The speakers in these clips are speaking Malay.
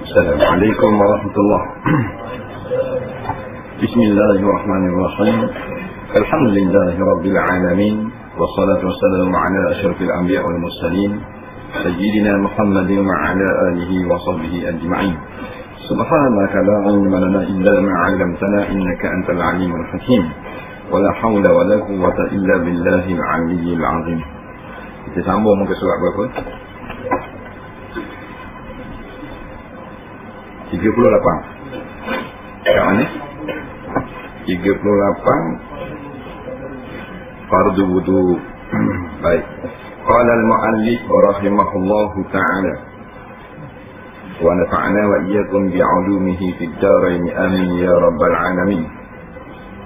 Assalamualaikum warahmatullahi Bismillahirrahmanirrahim. Alhamdulillahi rabbil alamin. Wassalatu wassalamu ala asyrafil anbiya wal mursalin sayyidina Muhammadin wa ala alihi wa sahbihi ajma'in. Subhanaka la ilma lana illa ma 'allamtana innaka antal alimul hakim. Wala haula wala quwwata illa billahil aliyyil azim. Kita sambung muka surat berapa? 38. Kat mana? 38 fardu wudu. Baik. Qala al-mu'allif rahimahullahu ta'ala wa nafa'na wa iyyakum bi'ulumihi fid dharain amin ya rabbal alamin.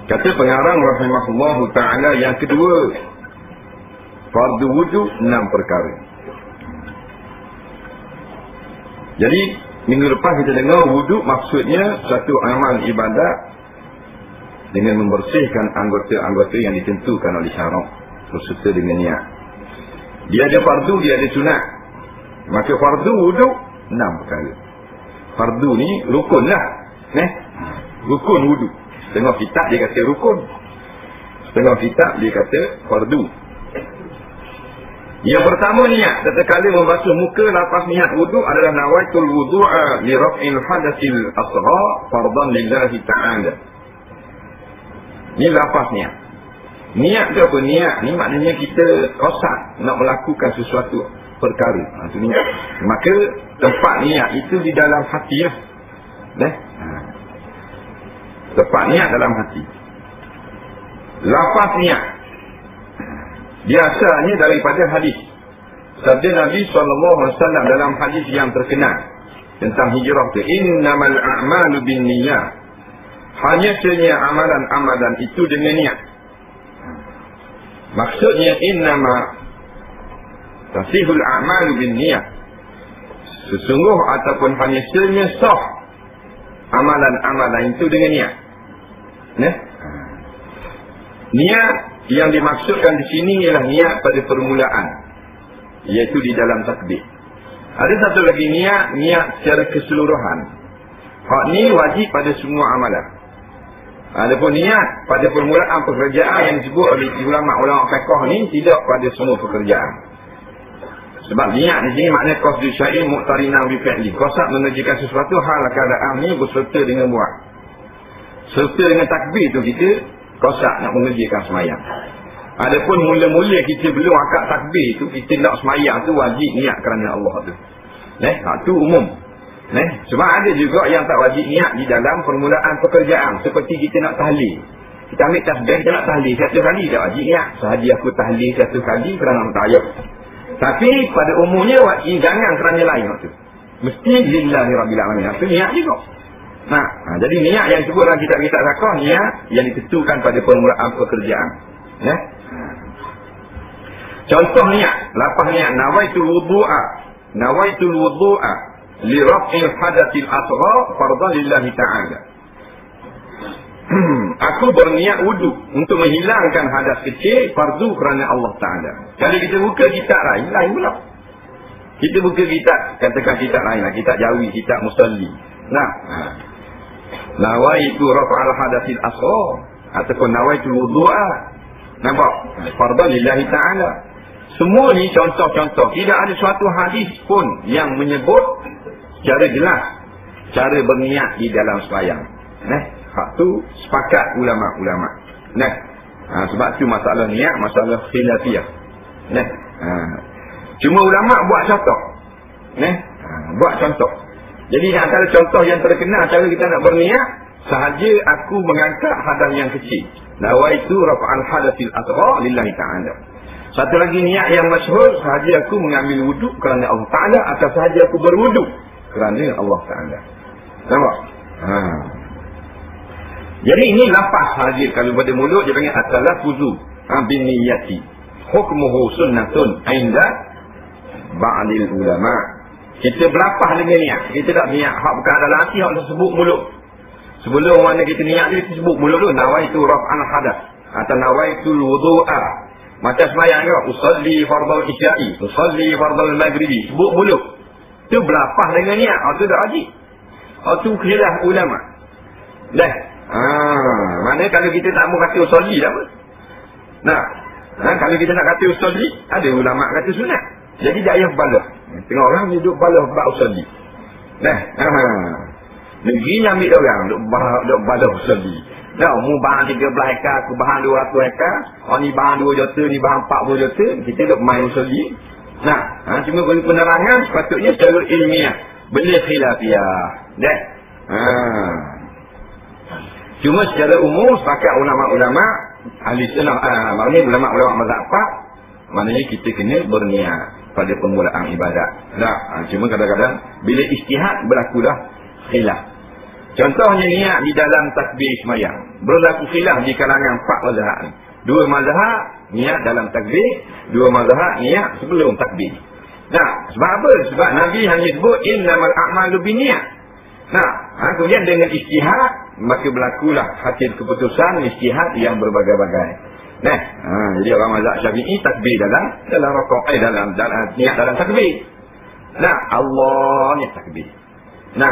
Kata pengarang rahimahullahu ta'ala yang kedua, fardu wudu 6 perkara. Jadi minggu lepas kita dengar wudu maksudnya satu amal ibadat dengan membersihkan anggota-anggota yang ditentukan oleh syarak berserta dengan niat. Dia ada fardu, dia ada sunat. Maka fardu wudu 6 perkara. Fardu ni rukun lah. Rukun wudu. Setengah kitab dia kata rukun, setengah kitab dia kata fardu. Yang pertama niat. Tatkala membasuh muka lepas niat wudu adalah nawaitul wudu'a li raf'il hadatsil asghar fardan lillahi ta'ala. Ni lepas niat. Niat tu apa? Niat ni maknanya kita qasad nak melakukan sesuatu perkara. Itu niat. Maka tempat niat itu di dalam hati lah. Tempat niat dalam hati. Lepas niat biasanya daripada hadis sabda Nabi SAW dalam hadis yang terkenal tentang hijrah tu, innamal a'malu binniyat, hanya saja amalan-amalan itu dengan niat. Maksudnya innama tasihul a'malu binniyat, sesungguh ataupun hanya saja sah amalan-amalan itu dengan niat. Niat yang dimaksudkan di sini ialah niat pada permulaan, iaitu di dalam takbir. Ada satu lagi niat secara keseluruhan. Hak ni wajib pada semua amalan. Adapun niat pada permulaan pekerjaan yang disebut oleh ulama-ulama fiqh ni tidak pada semua pekerjaan. Sebab niat di sini makna qasdu syai'in muqtarinan bi fi'li. Qasad mengerjakan sesuatu hal keadaan ni berserta dengan buat. Serta dengan takbir tu kita qasad nak mengerjakan semayang. Adapun mula-mula kita belum akad takbir tu, kita nak semayang tu wajib niat kerana Allah tu. Tu umum. Sebab ada juga yang tak wajib niat di dalam permulaan pekerjaan. Seperti kita nak tahlil. Kita ambil tasbih, kita nak tahlil 1 kali, tak wajib niat. Sahaja aku tahlil 1 kali kerana ta'ayyub. Tapi pada umumnya wajib jangan kerana lain waktu. Mesti lillahi rabbil alamin. Itu niat juga. Jadi niat yang disebut dalam kitab-kitab zakah, niat yang ditentukan pada permulaan pekerjaan. Contoh niat, lepas niat nawaitul wudu'a li raf'il hadatsil asghar fardan lillahi ta'ala. Aku berniat wudu untuk menghilangkan hadas kecil, fardu kerana Allah Ta'ala. Kalau kita buka kitab lain pula. Kita buka kitab, katakan kitab lain lah, kitab Jawi, kitab Musalli. Nawaitu raf'al hadatsil asghar ataupun nawaitul wudu'a. Nampak? Fardan lillahi ta'ala. Semua ni contoh-contoh. Tidak ada suatu hadis pun yang menyebut secara jelas cara berniat di dalam sembahyang. Hak tu sepakat ulama-ulama. Sebab tu masalah niat, masalah khilafiyah. Cuma ulama buat contoh. Buat contoh. Jadi antara contoh yang terkenal cara kita nak berniat, sahaja aku mengangkat hadas yang kecil. Nawaitu rafa'al hadatsil asghar lillahi ta'ala. Satu lagi niat yang masyhur, sahaja aku mengambil wuduk kerana Allah Ta'ala atau sahaja aku berwuduk kerana Allah Ta'ala. Nampak? Jadi ini lafaz sahaja. Kalau pada mulut dia panggil at-talaffuzu bin niyyati. Hukmuhu sunnatun 'inda ba'dil ulama. Kita berlapah dengan niat. Kita tak niat hak bukan dalam hati, hak sebut mulut. Sebelum mana kita niat dia, kita sebut mulut tu nawaitu raf'al hadath atau nawaitul wudu'a. Macam semayang ke, usalli fardal isya'i, usalli fardal maghribi, sebut mulut. Itu berlapah dengan niat. Itu dah wajib. Oh tu khilaf ulama. Dah. Maknanya kalau kita tak mau kata usolli dah apa? Nah, kalau kita nak kata usolli, ada ulama kata sunat. Jadi tak payah balah. Tengok orang duduk balah bab usolli. Nah, negeri ni ambil orang duk balah usolli. Dah, mu bahan 13 hektar, aku bahan 200 hektar. Oh ni bahan 2 juta, ni bahan 40 juta. Kita duk main usolli. Nah, cuma bagi penerangan sepatutnya secara ilmiah. Benda khilafiyah. Dah. Cuma secara umum sepakat ulama-ulama ahli sunnah, maknanya ulama-ulama mazhab empat, maknanya kita kena berniat pada permulaan ibadat. Dah. Cuma kadang-kadang bila ijtihad berlakulah khilaf. Contohnya niat di dalam takbir sembahyang. Berlaku khilaf di kalangan empat mazhab ni. Dua mazhab niat dalam takbir, dua mazhab niat sebelum takbir. Nah, sebab apa? Sebab Nabi hanya sebut innamal a'malu binniyat. Nah, kemudian dengan ijtihad maka berlakulah hasil keputusan ijtihad yang berbagai-bagai. Nah, jadi orang mazhab Syafi'i takbir dalam rakaat dalam niat dalam takbir. Nah, Allah ni takbir. Nah,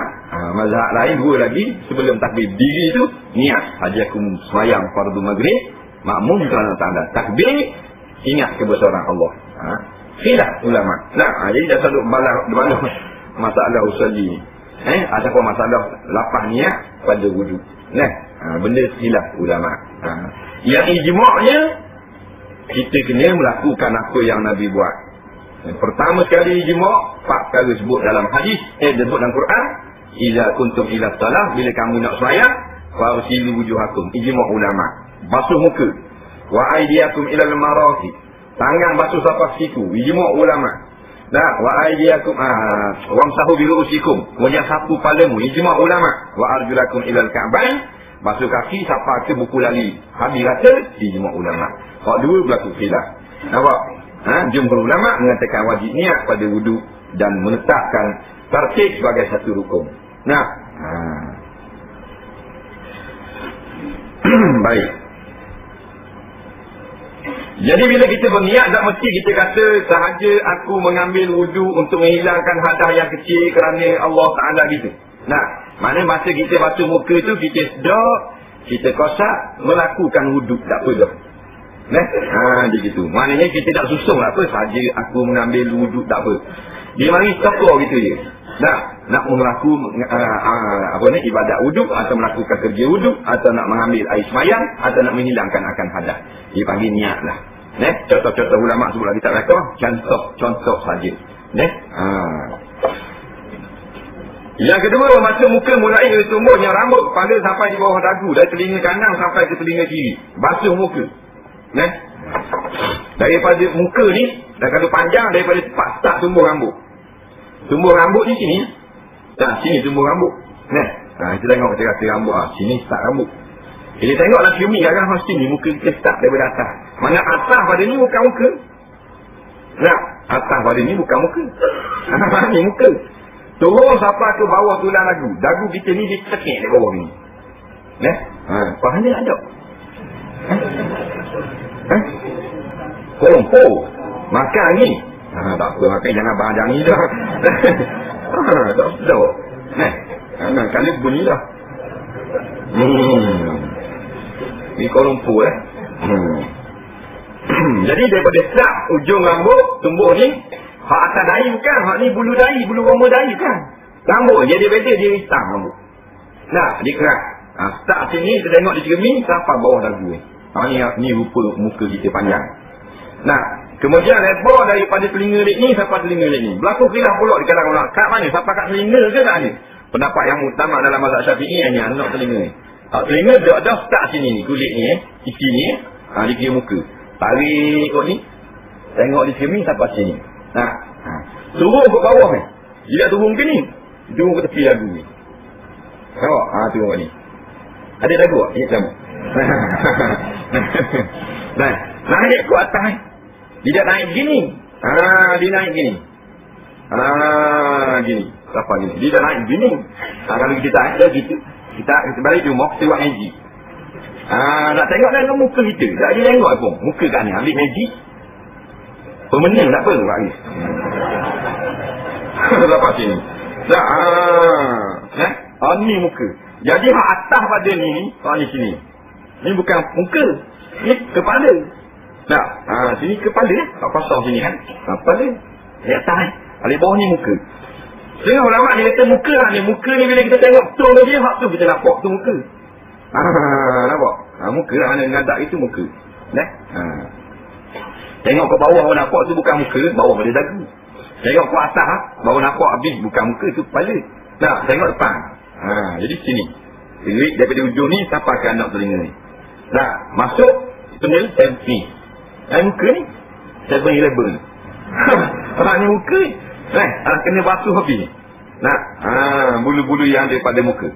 mazhab lain dua lagi sebelum takbir diri tu niat hajakum sembahyang fardu maghrib makmum kerana tanda takbir ingat kebesaran Allah. Khilaf ulama. Nah, jadi dah selalu balah masalah usolli. Ataupun masalah lapah niat pada wudu. Nah, benda khilaf ulama. Yang ijma'nya kita kena melakukan apa yang Nabi buat. Yang pertama sekali ijma' empat perkara sebut dalam hadis, disebut dalam Quran, idza kuntum ila salah, bila kamu nak sembahyang, fa'silu wujuhakum. Ijma' ulama. Basuh muka. Wa aydiyakum ila al-marafiq. Tangan basuh sampai siku. Ijma' ulama. Nah, wa aydiyakum wamsahu bi ru'usikum. Kemudian sapu palamu. Ijma' ulama. Wa arjulakum ila al-ka'bain. Basuh kaki sampai ke buku lali. Habis kata ijma' ulama. Hak dua berlaku khilaf. Nampak? Jumhur ulama mengatakan wajib niat pada wudu dan menetapkan tartib sebagai satu rukun. Nah, baik. Jadi bila kita berniat tak mesti kita kata sahaja aku mengambil wudu untuk menghilangkan hadas yang kecil kerana Allah Ta'ala gitu. Nah, maknanya masa kita basuh muka tu kita sedar, kita kosak melakukan wudu tak apa dah. Dia gitu. Maknanya kita tak susung lah apa sahaja aku mengambil wudu tak apa. Dia mari tokor gitu je. Nak melakukan ibadat wudu atau melakukan kerja wudu atau nak mengambil air sembahyang atau nak menghilangkan akan hadas. Dia panggil niat lah. Contoh-contoh ulama sebut lagi tak kata, contoh saja. Yang kedua, masa muka mulai dari tumbuhnya rambut kepala sampai di bawah dagu, dari telinga kanan sampai ke telinga kiri. Basuh muka. Daripada muka ni, dah kalau panjang daripada tempat start tumbuh rambut. Tumbuh rambut di sini. Sini tumbuh rambut. Kita tengok kita kata rambut. Sini start rambut. Kita tengoklah cermin kan sini muka kita start daripada atas. Mana atas pada ni bukan muka. Atas pada ni bukan muka. Ni muka. Turun sampai ke bawah tulang dagu. Dagu kita ni ditekik di bawah ni. Pahala ada. Kolompo. Makan ni. Tak apa, makan jangan bahan ni dah. Tak sedap. Kali bunyi dah. Ni kolompo Jadi daripada start ujung rambut tumbuh ni, hak atas dahi bukan, hak ni bulu dahi, bulu roma dahi kan. Rambut dia beza, dia hitam rambut. Dia keras. Start sini kita tengok di cermin sampai bawah dagu ni. Ni rupa muka kita panjang. Kemudian lebar daripada telinga lek ni sampai telinga lek ni. Berlaku khilaf pula di kalangan ulama. Kat mana? Sampai kat telinga ke tak ni? Pendapat yang utama dalam mazhab Syafi'i hanya anak telinga ni. Telinga dah start sini ni, kulit ni isi ni, di kiri muka. Tarik kot ni. Tengok di cermin sampai sini. Turun ke bawah ni. Dia turun ke ni. Turun ke tepi dagu ni. Tengok, turun kat ni. Ada dagu tak? Ingat sama. Naik ke atas ni. Dia tak naik begini. Dia naik begini. Gini. Apa gini? Dia tak naik begini. Kalau kita tak ada gitu. Kita balik rumah, kita buat magic. Nak tengok dalam muka kita. Tak ada tengok pun. Muka kat ni. Ambil magic. Pemenang tak apa buat ni. Lepas sini. Ni muka. Jadi hak atas pada ni sini. Ni bukan muka. Ni kepala. Nah, sini kepala. Tak kosong sini kan. Kepala. Di atas. Di bawah ni muka. Setengah ulama dia kata muka lah ni. Muka ni bila kita tengok betul dia, hak tu kita nampak tu muka. Nampak? Muka lah mana ngadak itu muka. Nah. Tengok ke bawah baru nampak tu bukan muka, bawah pada dagu. Tengok ke atas baru nampak habis bukan muka tu kepala. Nah, tengok depan. Jadi sini. Jadi daripada ujung ni sampai ke anak telinga ni. Nah, masuk penil ni. Muka ni 7-Eleven. Ni muka ni. Kena basuh habis. Nah, bulu-bulu yang daripada muka.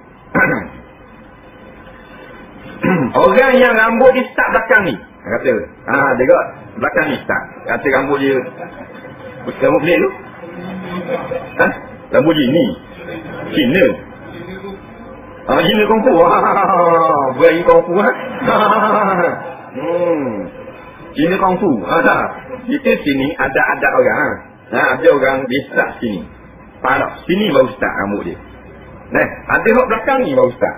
Orang yang rambut dia start belakang ni. Kata, tengok belakang ni start. Kata rambut dia. Rambut pelik tu? Rambut dia ni. Cina. Cina kongfu. Berani kongfu. Cina kongfu. Kita sini ada orang. Ada orang dia start sini. Parah. Sini baru start rambut dia. Ada hak belakang ni baru start.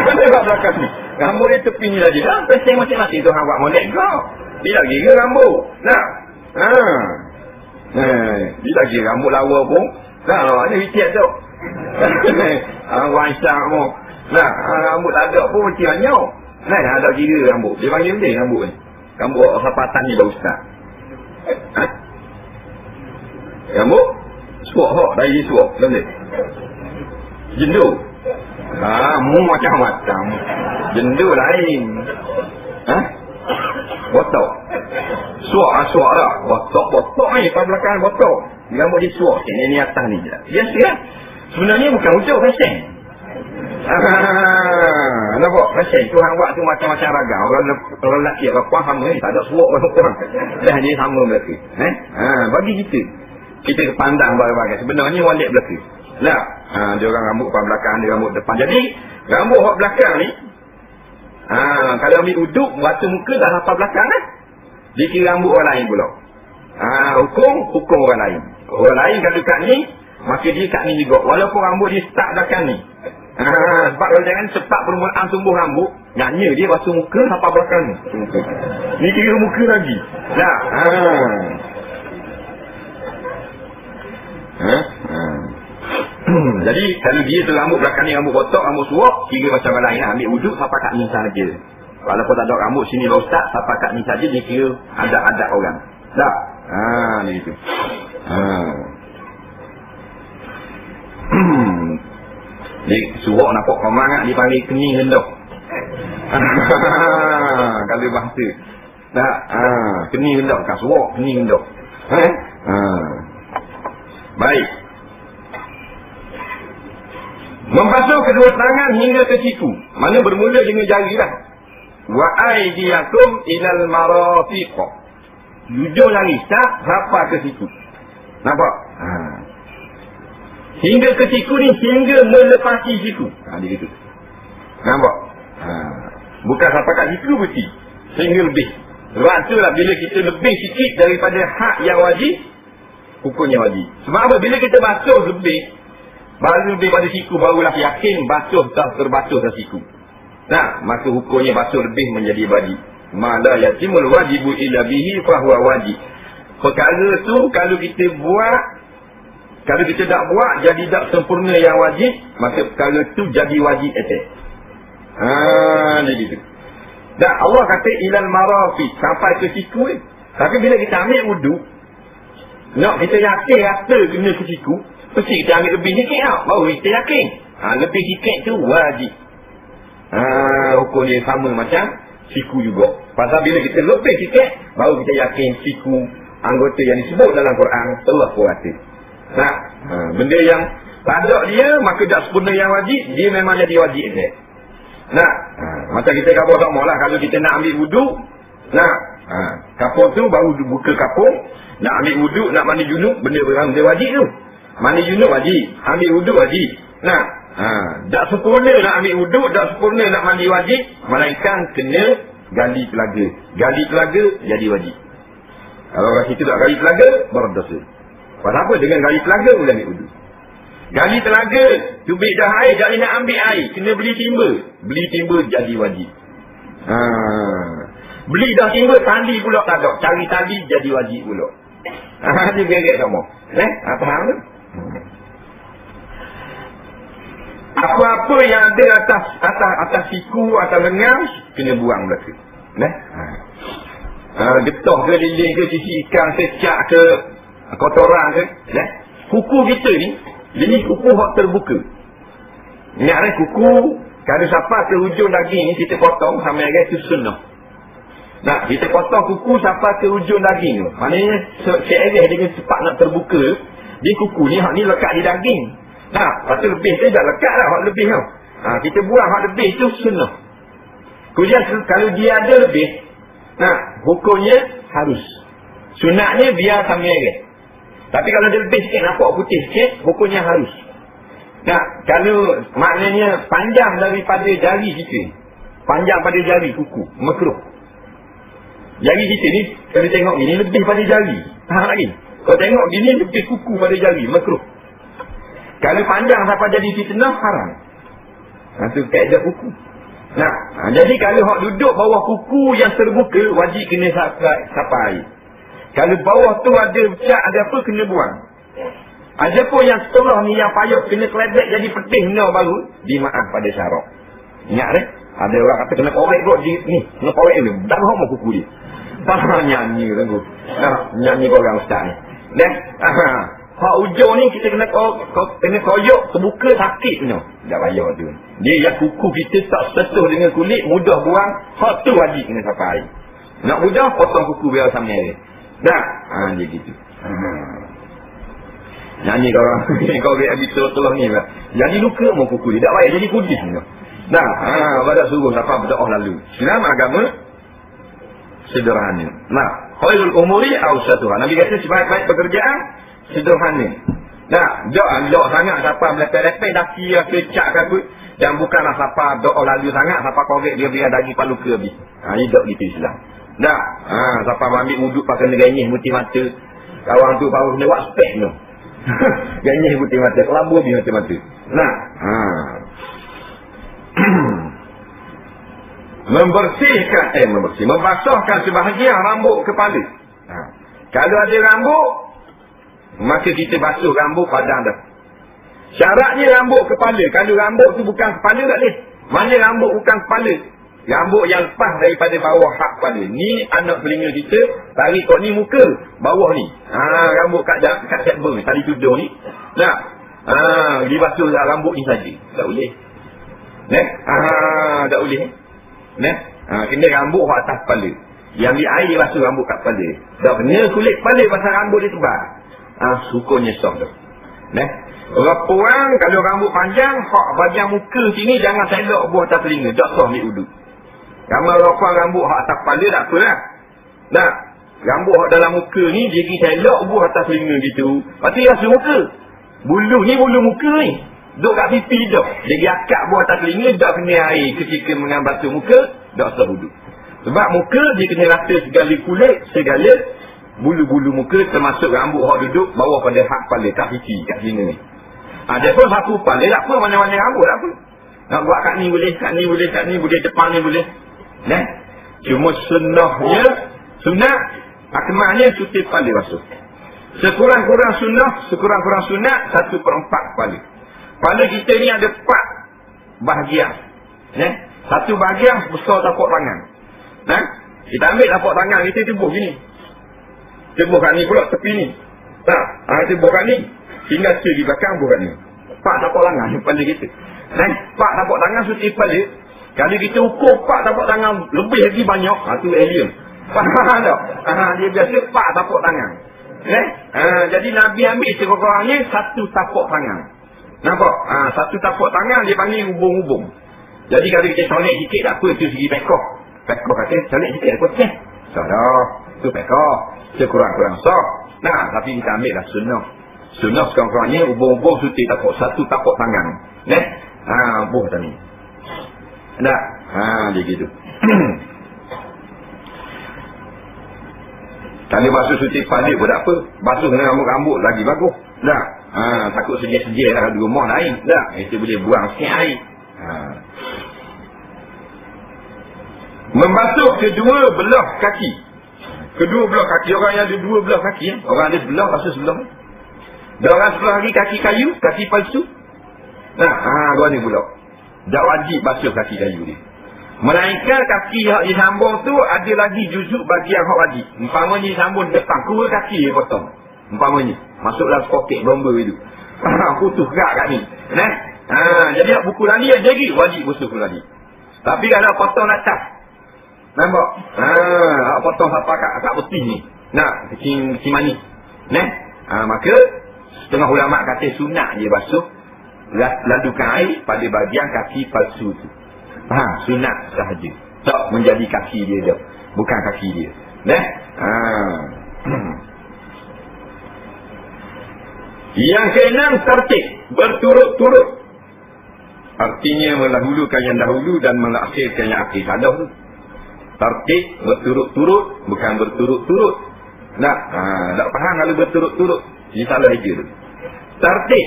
Ada hak belakang ni. Rambut dia tepi ni lagi. Peseng masing-masing tu hang buat molek kau. Dia lagi ke rambut. Dia lagi rambut lawa pun. Ada hitiat tu. Waisang pun. Rambut tak ada pun macam anyau. Ada kira rambut. Dia panggil benda rambut ni. Rambut sapatan ni baru start. Rambut suak hak dari suak. Betul? Jendu. Macam-macam. Jendu lain. Botok. Suak lah. Botok ni. Pada belakang botok. Rambut dia suak. Ni atas ni je. Biasa. Sebenarnya bukan ujung fashion. Nampak? Fashion tu hang buat tu macam-macam ragam. Orang lelaki apa faham ni. Tak ada suak orang perempuan. Dah dia sama belaka. Bagi kita pandang bagai-bagai. Sebenarnya walik belaka. Dia orang rambut depan belakang, dia rambut depan. Jadi rambut hak belakang ni kalau ambil uduk batu muka dah hafal belakang dia kira rambut orang lain pula. Hukum orang lain. Orang lain kalau kat ni maka dia kat ni juga walaupun rambut dia start belakang ni. Sebab kalau jangan cepat permulaan tumbuh rambut, nyanyi dia batu muka hafal belakang ni. Ni kira muka lagi. Jadi kalau dia tu rambut belakang ni rambut botok, rambut suak, kira macam orang lain ambil wuduk sampai kat ni saja. Walaupun tak ada rambut sini baru start, sampai kat ni saja dia kira ada orang. Tak? Ni gitu. Dia suak nampak komang dipanggil kening hendok. Kalau bahasa. Tak? Kening hendok kan suak, kening hendok. Baik. Membasuh kedua tangan hingga ke siku. Mana bermula dengan jari lah. Wa aydiyakum ilal marafiq. Hujung jari tak sampai ke siku. Nampak? Hingga ke siku ni hingga melepasi siku. Dia gitu. Nampak? Bukan sampai kat siku mesti. Sehingga lebih. Sebab itulah bila kita lebih sikit daripada hak yang wajib, hukumnya wajib. Sebab apa? Bila kita basuh lebih, baru lebih pada siku, barulah yakin basuh tak terbasuh dah siku. Maka hukumnya basuh lebih menjadi wajib. Mala yatimul wajibu illa bihi fahuwa wajib. Perkara tu kalau kita buat, kalau kita tak buat jadi tak sempurna yang wajib, maka perkara tu jadi wajib atas. Jadi tu. Dan Allah kata ilal marafiq, sampai ke siku ni. Tapi bila kita ambil wuduk, nak kita yakin rasa kena ke siku, mesti kita ambil lebih sikit baru kita yakin. Lebih sikit tu wajib. Hukum dia sama macam siku juga. Pasal bila kita lebih sikit, baru kita yakin siku anggota yang disebut dalam Quran telah puasa. Benda yang tak ada dia, maka tak sempurna yang wajib, dia memang jadi wajib je. Macam kita kapur tak maulah kalau kita nak ambil wuduk. Kapur tu baru buka kapur, nak ambil wuduk, nak mandi junub, benda wajib tu. Mandi junub wajib, ambil wuduk wajib. Tak sempurna nak ambil wuduk, tak sempurna nak mandi wajib, melainkan kena gali telaga. Gali telaga jadi wajib. Kalau orang situ tak gali telaga, baru dosa. Pasal apa? Dengan gali telaga boleh ambil wuduk. Gali telaga, tubik dah air, tak boleh nak ambil air, kena beli timba. Beli timba jadi wajib. Beli dah timba, tali pula tak ada. Cari tali jadi wajib pula. Dia gerak sama. Faham tu? Apa-apa yang ada atas siku, atas lengan, kena buang belaka. Getah ke lilin ke, sisi ikan, secak ke, kotoran ke. Kuku kita ni, jenis kuku hak terbuka. Ingat kuku, kalau sampai ke hujung daging ni, kita potong sampai lagi tu sunnah. Kita potong kuku sampai ke hujung daging tu. Maknanya, seerah dengan cepat nak terbuka, dia kuku ni, hak ni lekat di daging. Lepas tu lebih tu dah lekat lah hak lebih tu. Kita buang hak lebih tu sunnah. Kemudian kalau dia ada lebih, hukumnya harus. Sunatnya biar sambil lagi. Tapi kalau dia lebih sikit, nampak putih sikit, hukumnya harus. Kalau maknanya panjang daripada jari kita, panjang pada jari kuku, makruh. Jari kita ni, kalau tengok gini, lebih pada jari. Faham lagi? Kalau tengok gini, lebih kuku pada jari, makruh. Kalau panjang sampai jadi fitnah, haram. Itu kaedah kuku. Jadi kalau hak duduk bawah kuku yang terbuka, wajib kena sapai. Kalau bawah tu ada cat, ada apa, kena buang. Ada pun yang setelah ni yang payuk kena keledek jadi pedih benda baru, dimaaf pada syarak. Ingat ada orang kata kena korek kot ni, kena korek ni, darah mau kuku dia. Faham nyanyi kan tu. Nyanyi orang ustaz ni. Hak ujung ni kita kena koyok, terbuka sakit punya. Tak payah tu. Dia yang kuku kita tak sentuh dengan kulit, mudah buang, hak tu wajib kena sapai. Nak mudah, potong kuku biar sama ni. Dia gitu. Nyanyi kau habis tolong ni lah. Jadi luka mau kuku dia. Tak payah jadi kudis ni. Pada suruh siapa berdoa lalu. Islam agama sederhana. Khairul umuri awsatuha. Nabi kata sebaik-baik pekerjaan sederhana. Jok sangat siapa melepeh-lepeh daki ke cak ke apa. Dan bukanlah siapa doa lalu sangat, siapa korek dia biar daging palu ke habis. Hidup gitu Islam. Siapa ambil wuduk pakai negenyih putih mata. Kawan tu baru kena buat spek tu. Genyih putih mata, kelabu habis mata-mata. Membasuhkan sebahagian rambut kepala. Kalau ada rambut, maka kita basuh rambut padang dah. Syaratnya rambut kepala. Kalau rambut tu bukan kepala tak boleh. Mana rambut bukan kepala? Rambut yang lepas daripada bawah hak kepala. Ni anak telinga kita, tarik kau ni muka, bawah ni. Rambut kat sekber ni, tali tudung ni. Dibasuh rambut ni saja. Tak boleh. Tak boleh. Kena rambut hak atas kepala. Yang ambil air basuh rambut kat kepala. Tak kena kulit kepala pasal rambut dia tebal. Sukunya sah tu. Orang kalau rambut panjang, hak bahagian muka sini jangan selok buah atas telinga. Tak sah ambil uduk. Ramai orang rambut hak atas kepala tak apalah. Rambut hak dalam muka ni dia pergi selok buah atas telinga gitu. Lepas tu dia basuh muka. Bulu ni bulu muka ni. Duk kat pipi dah. Dia pergi akak buah atas telinga, tak kena air ketika basuh muka, tak sah uduk. Sebab muka dia kena rata segala kulit, segala bulu-bulu muka termasuk rambut hak duduk bawah pada hak kepala, kat pipi, kat sini ni. Dia pun satu kepala tak apa, mana-mana rambut tak apa. Nak buat kat ni boleh, kat ni boleh, kat ni boleh, depan ni boleh. Cuma sunnahnya, akmalnya cuti kepala basuh. Sekurang-kurang sunnah 1/4 kepala. Kepala kita ni ada 4 bahagian. Satu bahagian besar tapak tangan. Kita ambil tapak tangan kita tubuh gini. Tubuh kat ni pula tepi ni. Tubuh kat ni. Tinggal di belakang bukan ni. 4 tapak tangan kepala kita. 4 tapak tangan suti kepala. Kalau kita ukur 4 tapak tangan lebih lagi banyak, tu alien. Faham tak? Dia biasa 4 tapak tangan. Jadi Nabi ambil sekurang-kurangnya 1 tapak tangan. Nampak? 1 tapak tangan dia panggil hubung-hubung. Jadi kalau kita colek sikit tak apa, tu segi pekoh. Pekoh kata colek sikit apa okey. Salah. Tu pekoh. Sekurang-kurang sah. Tapi kita ambil lah sunnah. Sunnah sekurang-kurangnya hubung-hubung suti tapak 1 tapak tangan. Buh tadi. Dia gitu. Kalau basuh suci kepala pun tak apa. Basuh dengan rambut-rambut lagi bagus. Takut sejil-sejil lah di rumah lain. Tak, kita boleh buang sikit air. Membasuh kedua belah kaki. Kedua belah kaki. Orang yang ada dua belah kaki. Orang ada sebelah, basuh sebelah. Dan orang sebelah lagi kaki kayu, kaki palsu. Gua ni pula. Tak wajib basuh kaki kayu ni. Melainkan kaki yang disambung tu ada lagi juzuk bagian hak wajib. Umpamanya disambung depan, kedua kaki dia potong. Umpamanya masuk dalam poket bomba itu. Putus gerak kat ni. Jadi buku lagi yang jadi wajib basuh lagi. Tapi kalau potong atas, nampak? Potong sampai kat putih ni. Kecil manis. Maka setengah ulama kata sunat dia basuh lalukan air pada bahagian kaki palsu tu. Sunat sahaja. Tak menjadi kaki dia dah. Bukan kaki dia. Yang keenam, tertib berturut-turut. Artinya mendahulukan yang dahulu dan mengakhirkan yang akhir. Sadah tu. Tertib berturut-turut, bukan berturut-turut. Tak faham kalau berturut-turut. Ini salah je tu. Tertib.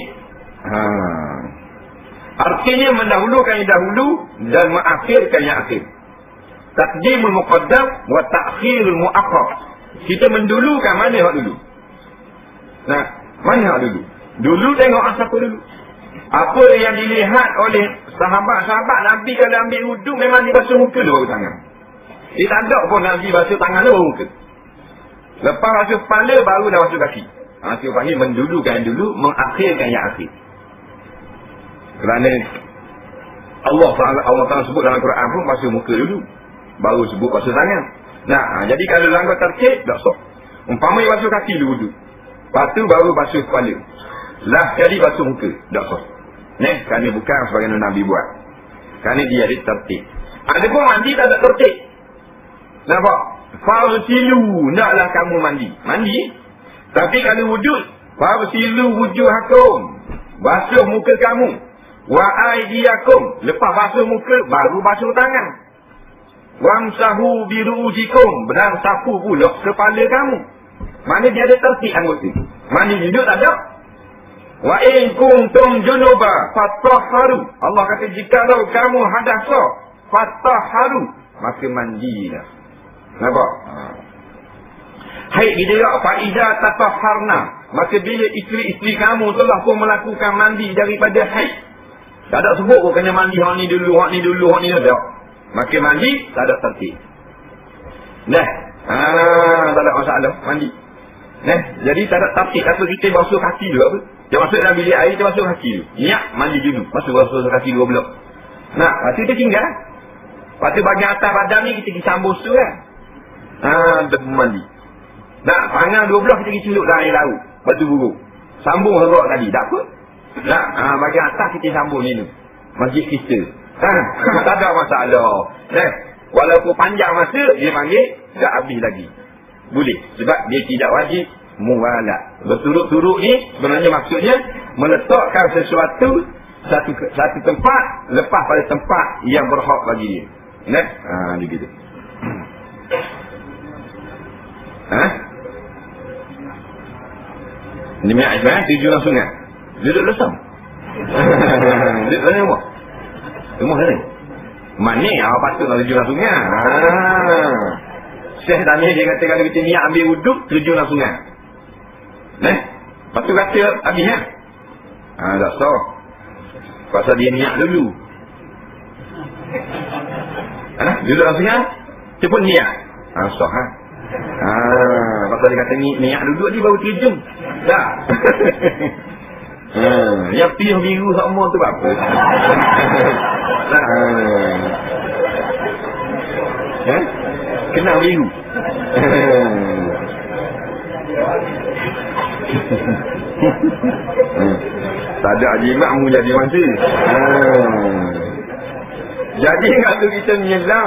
Artinya mendahulukan yang dahulu dan mengakhirkan yang akhir. Taqdimul muqaddam wa ta'khirul mu'akhkhar. Kita mendulukan mana hak dulu? Mana hak dulu? Dulu tengok siapa dulu. Apa yang dilihat oleh sahabat-sahabat Nabi kalau ambil wuduk memang dia basuh muka dulu baru tangan. Dia tak ada pun Nabi basuh tangan dulu baru muka. Lepas basuh kepala baru dah basuh kaki. Kita panggil mendulukan yang dulu, mengakhirkan yang akhir. Kerana Allah Ta'ala sebut dalam Quran pun basuh muka dulu, baru sebut basuh tangan. Jadi kalau langgar tertib, tak sah. Umpamanya basuh kaki dulu wuduk, lepas tu baru basuh kepala, jadi basuh muka, tak sah. Kerana bukan sebagaimana Nabi buat. Kerana dia ada tertib. Ada pun mandi tak ada tertib. Nampak? Farsilu, naklah kamu mandi. Tapi kalau wuduk, farsilu wujuhakum, basuh muka kamu. Wa aydiyakum, lepas basuh muka baru basuh tangan. Wamsahu biru'ujikum, benar sapu pula kepala kamu. Mana dia ada tertib anggota. Mandi duduk tak ada. Wa in kuntum junuba fatahharu. Allah kata jikalau kamu hadasa fatahharu, maka mandilah. Nampak? Hai kita faida tatahharna, maka bila isteri-isteri kamu telah pun melakukan mandi daripada haid. Tak ada sebut pun kena mandi hak ni dulu, hak ni dulu, hak ni tak. Maka mandi tak ada tertib. Tak ada masalah mandi. Jadi tak ada tertib. Kata kita basuh kaki dulu apa? Dia masuk dalam bilik air, kita basuh kaki dulu. Niat mandi dulu. Basuh kaki dua blok. Lepas tu kita tinggal. Lepas tu bagian atas badan ni kita pergi sambung tu kan. Kita mandi. Tangan dua blok kita pergi celuk dalam air laut. Batu buruk. Sambung rok tadi. Tak apa. Bagian atas kita sambung ni. Masjid kita. Tak ada masalah. Walaupun panjang masa, dia panggil tak habis lagi. Boleh. Sebab dia tidak wajib muwalat. Berturut-turut ni sebenarnya maksudnya meletakkan sesuatu satu tempat lepas pada tempat yang berhak bagi dia. Dia gitu. Ini minyak ismail, tujuh orang sungai. Duduk lesam. Duduk mana rumah? Rumah mana? Mana? Patut nak tujuh orang sungai. Syekh tanya dia kata kalau kita niat ambil wuduk, tujuh orang sungai. Lepas tu kata habis kan? Tak sah. Pasal dia niat dulu. Duduk orang sungai, dia pun niat. Sah. Pasal dia kata niat duduk dia baru terjun. Tak. Yang pilih biru semua tu apa? Kenal biru. Tak ada jimat mu jadi mati. Jadi kalau kita menyelam,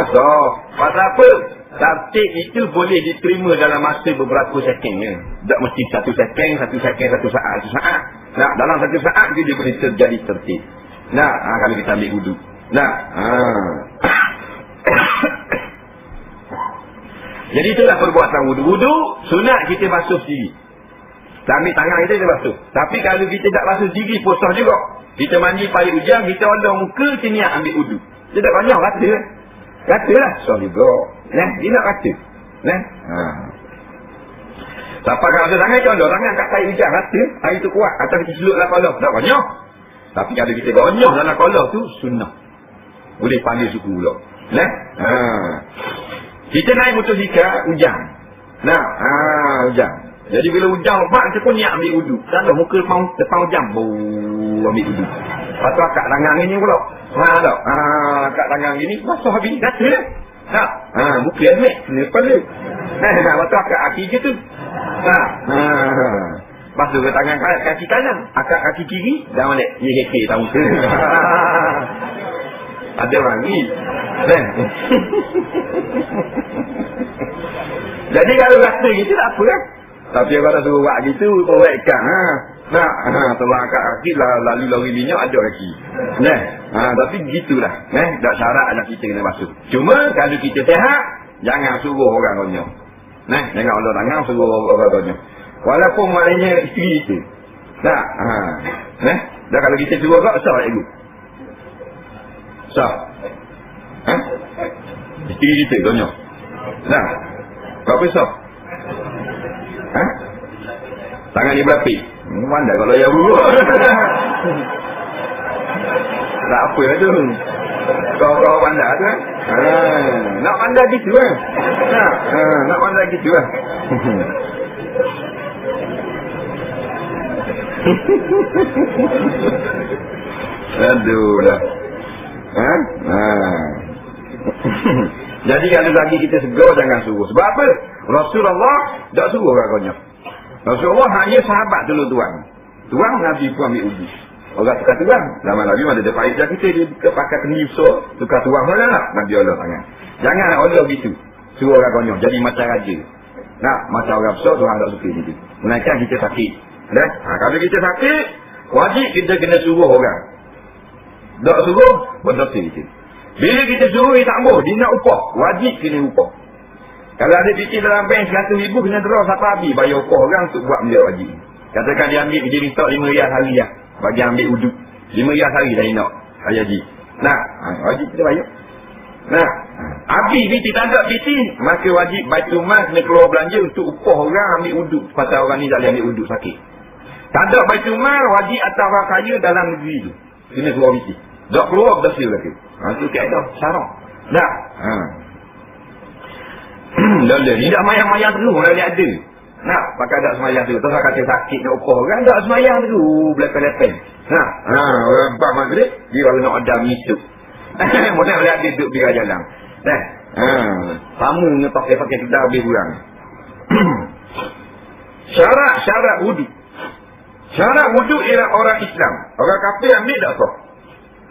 pasal apa? Tertib itu boleh diterima dalam masa beberapa second je. Tak mesti satu second, satu saat. Dalam satu saat dia boleh terjadi tertib. Kalau kita ambil wudu. Jadi itulah perbuatan wudu. Wudu sunat kita basuh sendiri. ambil tangan kita basuh. Tapi kalau kita tak basuh diri pun sah juga. Kita mandi pagi hujan, kita ondong muka, kita niat ambil wudu. Dia tak banyak kata. Katalah sah juga. Dia nak kata. Siapa kalau ada tangan, condong tangan kat air hujan, kata. Air tu kuat. Atau kita seluk dalam kolam. Tak banyak. Tapi kalau kita gonyok dalam kolam tu, sunnah. Boleh panggil suku pula. Kita naik motosikal, hujan. Hujan. Jadi bila hujan lepas, kita pun niat ambil wudu. Tak ada muka depan hujan. Ambil wudu. Lepas tu akak tangan ni pula. Akak tangan ni, masuk habis. Kata lah. Muka ambil. Lepas tu. Lepas tu akak kaki je tu. Lepas tu ke tangan kaki kanan. Akak kaki kiri. Dah balik. Dia hekir tak muka. Ada orang ni. Jadi kalau rasa gitu tak apa kan. Tapi kalau suruh buat gitu, perbaikkan. Setelah akak kaki lalu lari minyak ada lagi. Tapi gitulah. Tak syarat lah kita kena basuh. Cuma kalau kita sihat, jangan suruh orang konyol. Jangan Allah tangan suruh orang konyol. Walaupun maknanya isteri kita. Dan kalau kita suruh orang, sah tak ibu? Sah. Isteri kita konyol. Berapa sah? Tangan ni berapik. Mana kalau ya buruk. Tak apa lah tu. Kau pandai tu kan. Nak pandai gitu kan. Nak pandai gitu kan. Aduh lah. Jadi kalau lagi kita segar, jangan suruh. Sebab apa? Rasulullah tak suruh orang konyol. Rasulullah hanya sahabat dulu tuan. Tuan Nabi pun ambil uji. Orang tukar tuan. Zaman Nabi mana ada pahit dah kita. Dia pakai kendi besar. Tukar tuan mana lah. Nabi Allah tangan. Jangan Allah gitu. Suruh orang konyol. Jadi macam raja. Macam orang besar, Tuhan tak suka gitu. Melainkan kita sakit. Kalau kita sakit, wajib kita kena suruh orang. Tak suruh, berdosa kita. Bila kita suruh, dia tak boleh. Dia nak upah. Wajib kena upah. Kalau ada fikir dalam bank 100,000, kena terus sampai habis. Bayar upah orang untuk buat benda wajib. Katakan dia ambil, dia minta 5 riyal hari lah. Bagi ambil uduk. 5 riyal hari dah dia nak. Hari haji. Wajib kita bayar. Habis fikir tak ada fikir. Maka wajib Baitul Mal kena keluar belanja untuk upah orang ambil uduk. Pasal orang ni tak boleh ambil uduk sakit. Tak ada Baitul Mal, wajib atas orang kaya dalam negeri tu. Kena keluar fikir. Tak keluar, berdosa lagi. Itu kaedah syarak. Ni tak mayang-mayang terus orang dia ada. Pakai tak semayang terus. Terus kata sakit nak upah orang, tak semayang terus. Belakang-belakang. Orang bak maghrib, dia baru nak ada misuk. Boleh ada duduk di jalan. Tamu ni pakai kedai habis kurang. Syarat wudu. Syarat wudu ialah orang Islam. Orang kafir ambil tak sah.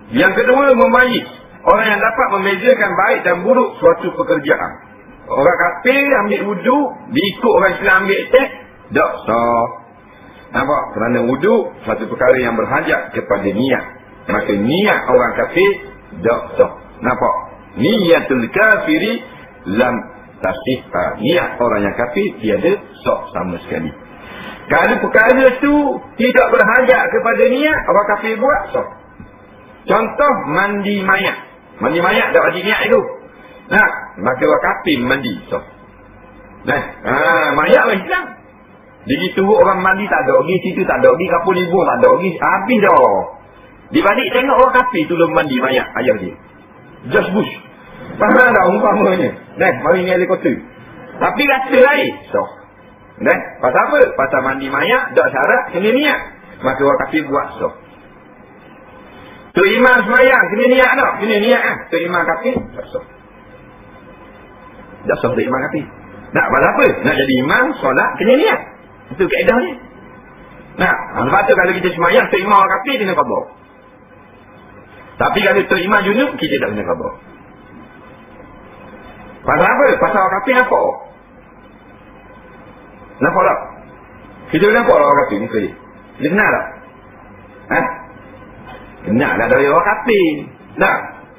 Yang kedua, memayis. Orang yang dapat membezakan baik dan buruk suatu pekerjaan. Orang kafir ambil wudu, diikut orang Islam ambil tek, tak sah. Nampak? Kerana wudu satu perkara yang berhajat kepada niat. Maka niat orang kafir tak sah. Nampak? Niatul kafiri lam tasih. Niat orang yang kafir tiada sah sama sekali. Kalau perkara tu tidak berhajat kepada niat, orang kafir buat sah. Contoh mandi mayat. Mandi mayat tak wajib niat itu. Maka orang kafir mandi sah. Mayat orang Islam. Jadi turut orang mandi tak ada pergi, situ tak ada pergi, kapur libur tak ada pergi, habis dah. Dibalik tengok orang kafir tolong mandi mayat ayah dia. Just Bush. Faham tak umpamanya? Mari ni helikopter. Tapi rasa lain. So. Pasal apa? Pasal mandi mayat, tak syarat, kena niat. Maka orang kafir buat so. Tok Imam semayang, kena niat tak? Kena niat lah. Tok Imam kafir, tak so. Tak so Tok Imam kafir. Pasal apa? Nak jadi imam, solat, kena niat. Itu kaedah ni. Lepas tu kalau kita semayang, Tok Imam orang kafir, kena khabar. Tapi kalau Tok Imam junub, kita tak kena khabar. Pasal apa? Pasal orang kafir nampak. Nampak tak? Kita nampak orang kafir ni kali. Dia kenal tak? Kenal lah dari orang kafir.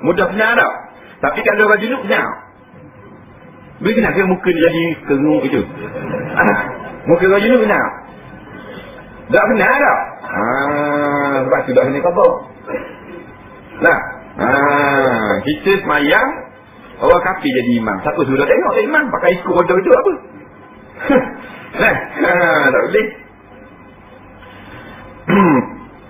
Mudah kenal tak? Tapi kalau orang junub kenal. Bila kenal ke muka dia jadi keruk itu? Muka orang junub kenal. Tak benar tak? Sebab tu dah kena qada. Nah, kita semayang, orang kafir jadi imam. Siapa suruh tengok tak imam? Pakai ikut bodoh itu apa? Nah, tak boleh.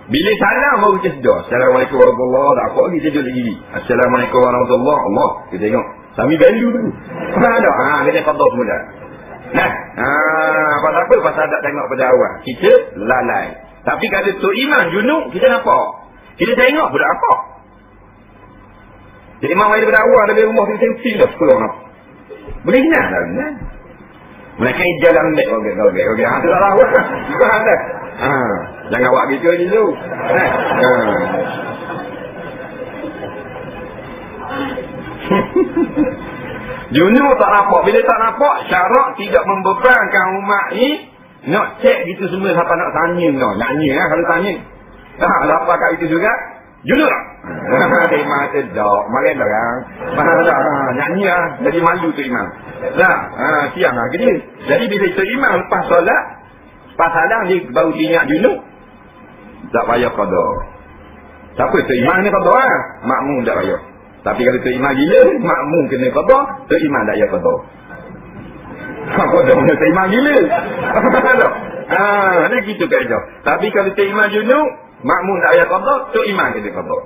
Bila salam baru kita sedar. Assalamualaikum warahmatullahi wabarakatuh. Tak apa lagi kita duduk gini. Assalamualaikum warahmatullahi wabarakatuh. Allah. Kita tengok. Sambil value tu. Kita qada semula. Nah, pasal apa? Pasal tak tengok pada awal. Kita lalai. Tapi kalau Tok Imam junub, kita nampak. Kita tengok pun tak nampak. Jadi Imam daripada awal dari rumah kita tengok dah sekolah nampak. Boleh kenal tak? Benar. Mereka jalan lek okey. Tu tak tahu. Jangan buat gitu je tu. Junub tak nampak. Bila tak nampak, syarat tidak membebankan umat ni nak cek gitu semua siapa nak tanya tau. Nanya kalau tanya. Siapa kat itu juga? Junub tak? Imam sedap. Makan dah kan? Nyanyi lah. Jadi malu tu imam. Siang lah kerja. Jadi bila tu imam lepas solat, lepas salam dia baru ingat junub. Tak payah qada. Siapa tu imam ni qada lah? Makmum tak payah. Tapi kalau tu imam gila, makmum kena qada, tu imam tak payah qada. Qada mana tu imam gila? Ni gitu kaedah. Tapi kalau tu imam junub, makmum tak payah qada, tu imam kena qada.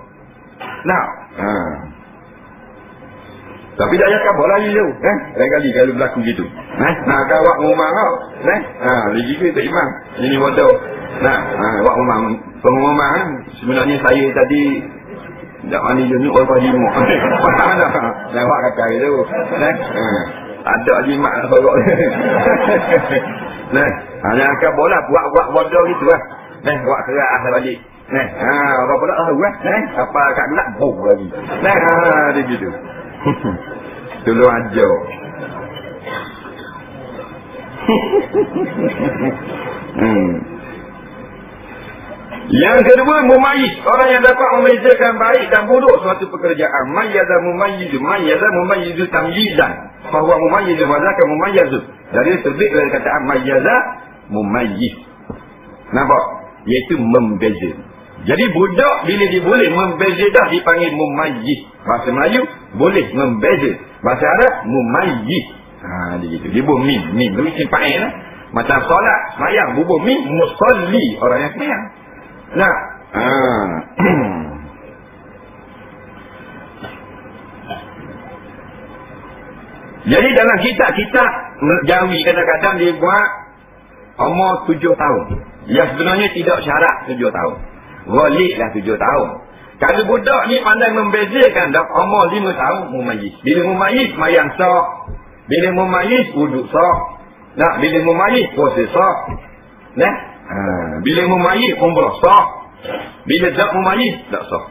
Tapi tak payah khabar lagi tu. Lain kali kalau berlaku gitu. Kau awak rumah kau. Lagi ke tu imam. Ini bodoh. Awak rumah. Pengumuman sebenarnya saya tadi tak mandi junub lepas jimat. Dan awak kata itu. Ada jimat nak sorok. Jangan khabar lah. Buat bodoh gitu lah. Buat kerak asal balik. Orang pula tahu apa kat gelap bau lagi. Dia gitu. Tolong ajar. Yang kedua, mumayyiz. Orang yang dapat membezakan baik dan buruk suatu pekerjaan. Mayyaza mumayyizu tamyizan. Fahuwa mumayyizu wazaka mumayyizu. Dari terbit dari kataan mayyaza mumayyiz. Nampak? Iaitu membeza. Jadi budak bila dia boleh membeza dah dipanggil mumayyiz. Bahasa Melayu boleh membeza. Bahasa Arab mumayyiz. Dia gitu. Dia bubuh mim. Dia mesti pakai lah. Macam solat, semayang, bubuh mim, musalli. Orang yang semayang. Jadi dalam kitab-kitab Jawi kadang-kadang dia buat umur 7 tahun. Yang sebenarnya tidak syarat 7 tahun. Ghalib lah 7 tahun. Kalau budak ni pandai membezakan dah umur 5 tahun mumayyiz. Bila mumayyiz mayang sah. Bila mumayyiz wuduk sah. Bila mumayyiz puasa sah. Bila mumayyiz umrah sah. Bila tak mumayyiz tak sah.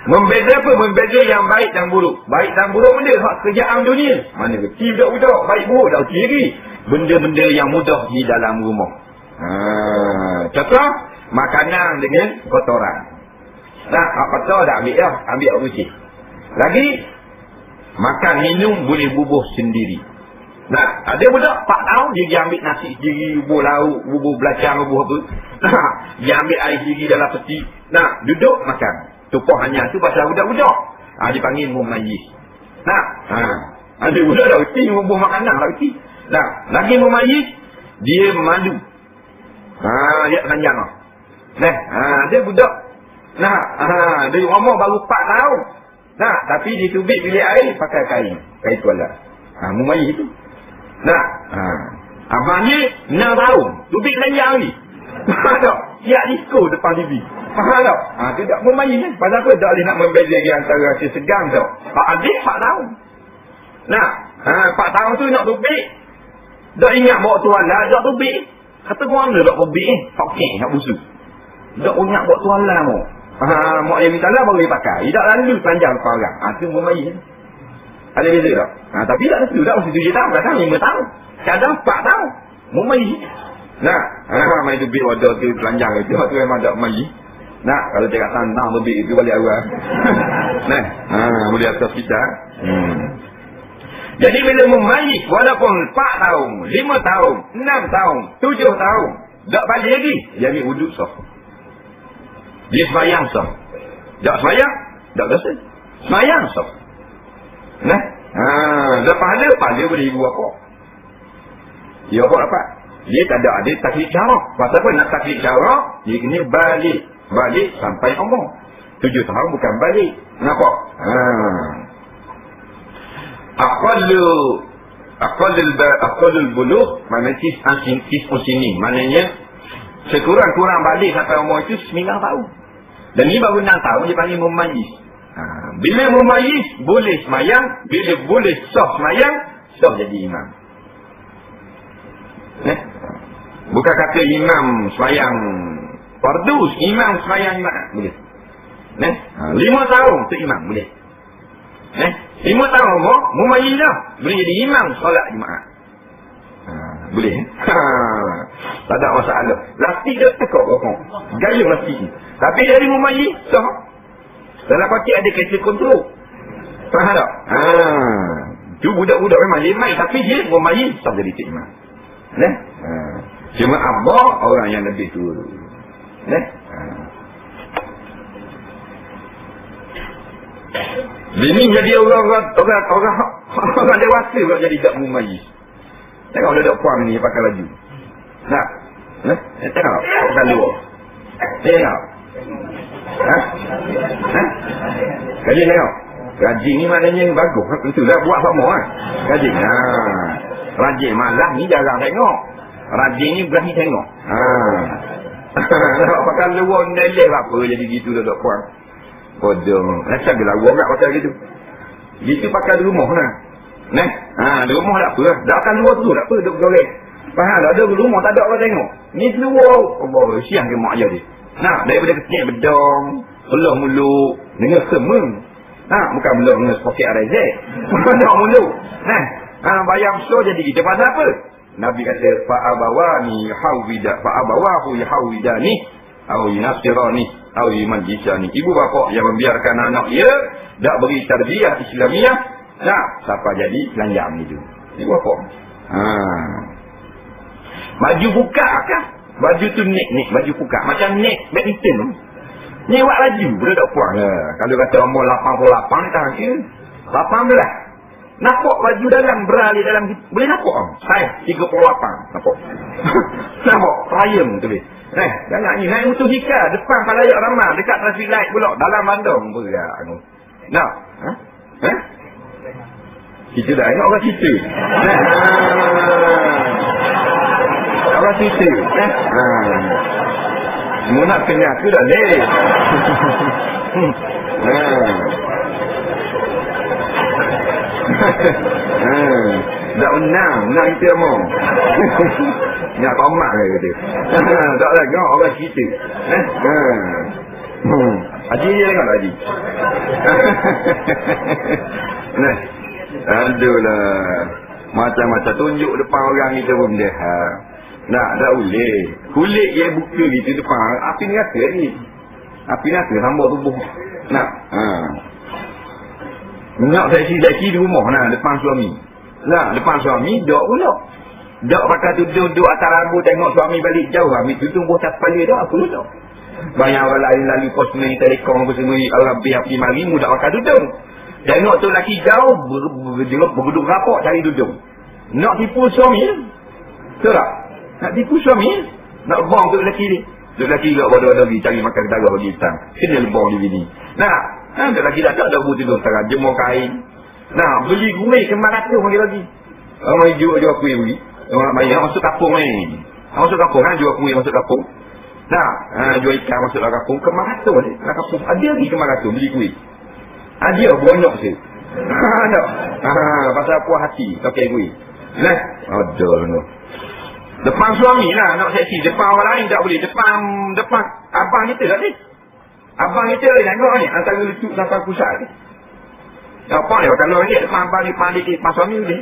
Membeza apa? Membeza yang baik dan buruk. Baik dan buruk benda hak kerjaan dunia. Mana kecil budak-budak, baik buruk dah kiri. Benda-benda yang mudah di dalam rumah. Contoh makanan dengan kotoran. Apa tahu dah ambil dah, ambil bersih. Lagi makan minum boleh bubuh sendiri. Ada budak 4 tahun dia pergi ambil nasi sendiri, bubuh lauk, bubuh belacang, bubuh apa. Dia ambil air sendiri dalam peti. Duduk makan. Tumpah hanya tu pasal budak-budak. Dipanggil mumayyiz. Ada budak dah reti bubuh makanan dah reti. Lagi mumayyiz dia malu. Dia panjang lah. Dia budak. Dia umur baru 4 tahun. Tapi dia tubik bilik air pakai kain tuala. Mumayyiz itu. Abangnya 6 tahun. Tubik panjang ni. Siap disko depan TV. Faham tak? Dia tak mumayyiz kan. Pasal apa? Tak boleh nak membeza antara rasa segang tau. Adik 4 tahun. 4 tahun tu nak tubik. Tak ingat bawa tuala, tak tubik. Kata gua mana tak tubik Okey, nak busuk. Tak ingat bawa tuala mu. Mak yang minta lah baru dia pakai. Tak lalu panjang lepas orang. Tu mumayyiz. Ada beza tak? Tapi tak tentu tak mesti 7 tahun. Kadang 5 tahun. Kadang 4 tahun. Mumayyiz. Main tubik wadah tu telanjang itu. Tu memang tak mumayyiz. Kalau cakap tantang tubik itu balik awal. Boleh atas kita. Jadi bila mumayyiz walaupun 4 tahun, 5 tahun, 6 tahun, 7 tahun, Tak balik lagi. Dia ambil wuduk sah. Dia semayang sah. Tak semayang, tak dosa. Semayang sah. Nah, dah pahala boleh ibu apa? Dia apa dapat? Dia tak ada taklid syarak. Pasal apa nak taklid syarak? Dia kena balik sampai umur 7 tahun bukan balik. Nampak? Aqallul bulugh maknanya tis'un sinin. Maknanya sekurang-kurang balik sampai umur itu 9 tahun. Dan ni baru 6 tahun dia panggil mumayyiz. Bila mumayyiz boleh semayang, bila boleh sah semayang, sah jadi imam. Bukan kata imam semayang fardu, imam semayang jumaat boleh. 5 tahun tu imam boleh. 5 tahun umur mumayyiz dah boleh jadi imam solat jumaat. Boleh. Tak ada masalah. Laki dia tekak rokok. Gaya laki ni. Tapi dari mumayyiz sah. Dalam pakit ada kereta kontrol. Faham tak? Tu budak-budak memang lemai tapi dia mumayyiz sah jadi imam. Cuma abah orang yang lebih tua. Bini jadi orang dewasa pula jadi tak mumayyiz. Tengok budak puan ni pakai baju. Nak? Tengok pakai luar. Tengok. Gaji tengok. Gaji ni maknanya bagus. Itu dah buat sama kan. Gaji. Rajin malam ni jarang tengok. Rajin ni berani tengok. Pakai luar neleh apa jadi gitu budak puan. Bodoh. Macam bila orang nak pakai gitu. Gitu pakai di rumah lah. Di rumah tak apa lah. Tak akan luar tu tak apa. Duduk goreng. Faham tak? Ada rumah tak ada orang tengok. Ni luar. Allah. Siang ke mak je dia. Daripada kecil bedong. Belah mulut. Dengar semua. Bukan belah dengan sepoket rezek. Belah mulut. Bayar besar jadi kita pasal apa? Nabi kata fa'abawani hawidani au yunasirani au yumajjisani. Ibu bapa yang membiarkan anak dia tak beri tarbiyah Islamiah, siapa jadi telanjang itu. Ibu bapa. Baju buka kah? Baju tu nek baju buka macam nek badminton. Ni buat baju boleh tak puan. Kalau kata umur 88 tak ke? 18. Nampak baju dalam berali dalam boleh nampak saya 38 nampak. Nampak rayam tu dia. Jangan ni naik motor hika depan Palayak Ramah dekat traffic light pula dalam Bandung berat anu. Kita dah ingat orang cerita. Orang cerita. Semua nak kena aku dah leh. Tak menang kita mau. Nak komak ke kata. Tak lah kau orang cerita. Haji dia tengok Haji. Aduh lah. Macam-macam tunjuk depan orang kita pun dia. Tak boleh. Kulit dia buka gitu depan. Api neraka ni. Api neraka sambut tubuh. Nak seksi di rumah depan suami. Depan suami dok pula. Dok pakai tudung duduk atas rambut tengok suami balik jauh ambil tudung bocah kepala dah apa dah. Banyak orang lain lalu pos main telekom apa semua orang pergi mari mudah pakai tudung. Tengok tu laki jauh berduduk rapat cari tudung. Nak tipu suami. Betul tak? Nak tipu suami. Nak bong tu laki ni. Duk laki kat bodoh-bodoh pergi cari makan darah bagi hutang. Kena lebong di sini. Duk laki tak ada tudung sekarang jemur kain. Beli kuih ke-100 bagi lagi. Orang jual kuih bagi. Orang bayar masuk kampung ni. Masuk kampung kan jual kuih masuk kampung. Jual ikan masuk dalam kampung ke-100 ni. Dalam kampung ada lagi ke-100 beli kuih. Dia bonyok je. Pasal puas hati pakai kuih. Aduh no. Depan suami nak seksi. Depan orang lain tak boleh. Depan abang kita tak ni. Abang kita tengok ni antara lutut sampai pusat ni. Apa ni kalau dia depan abang ni depan suami ni.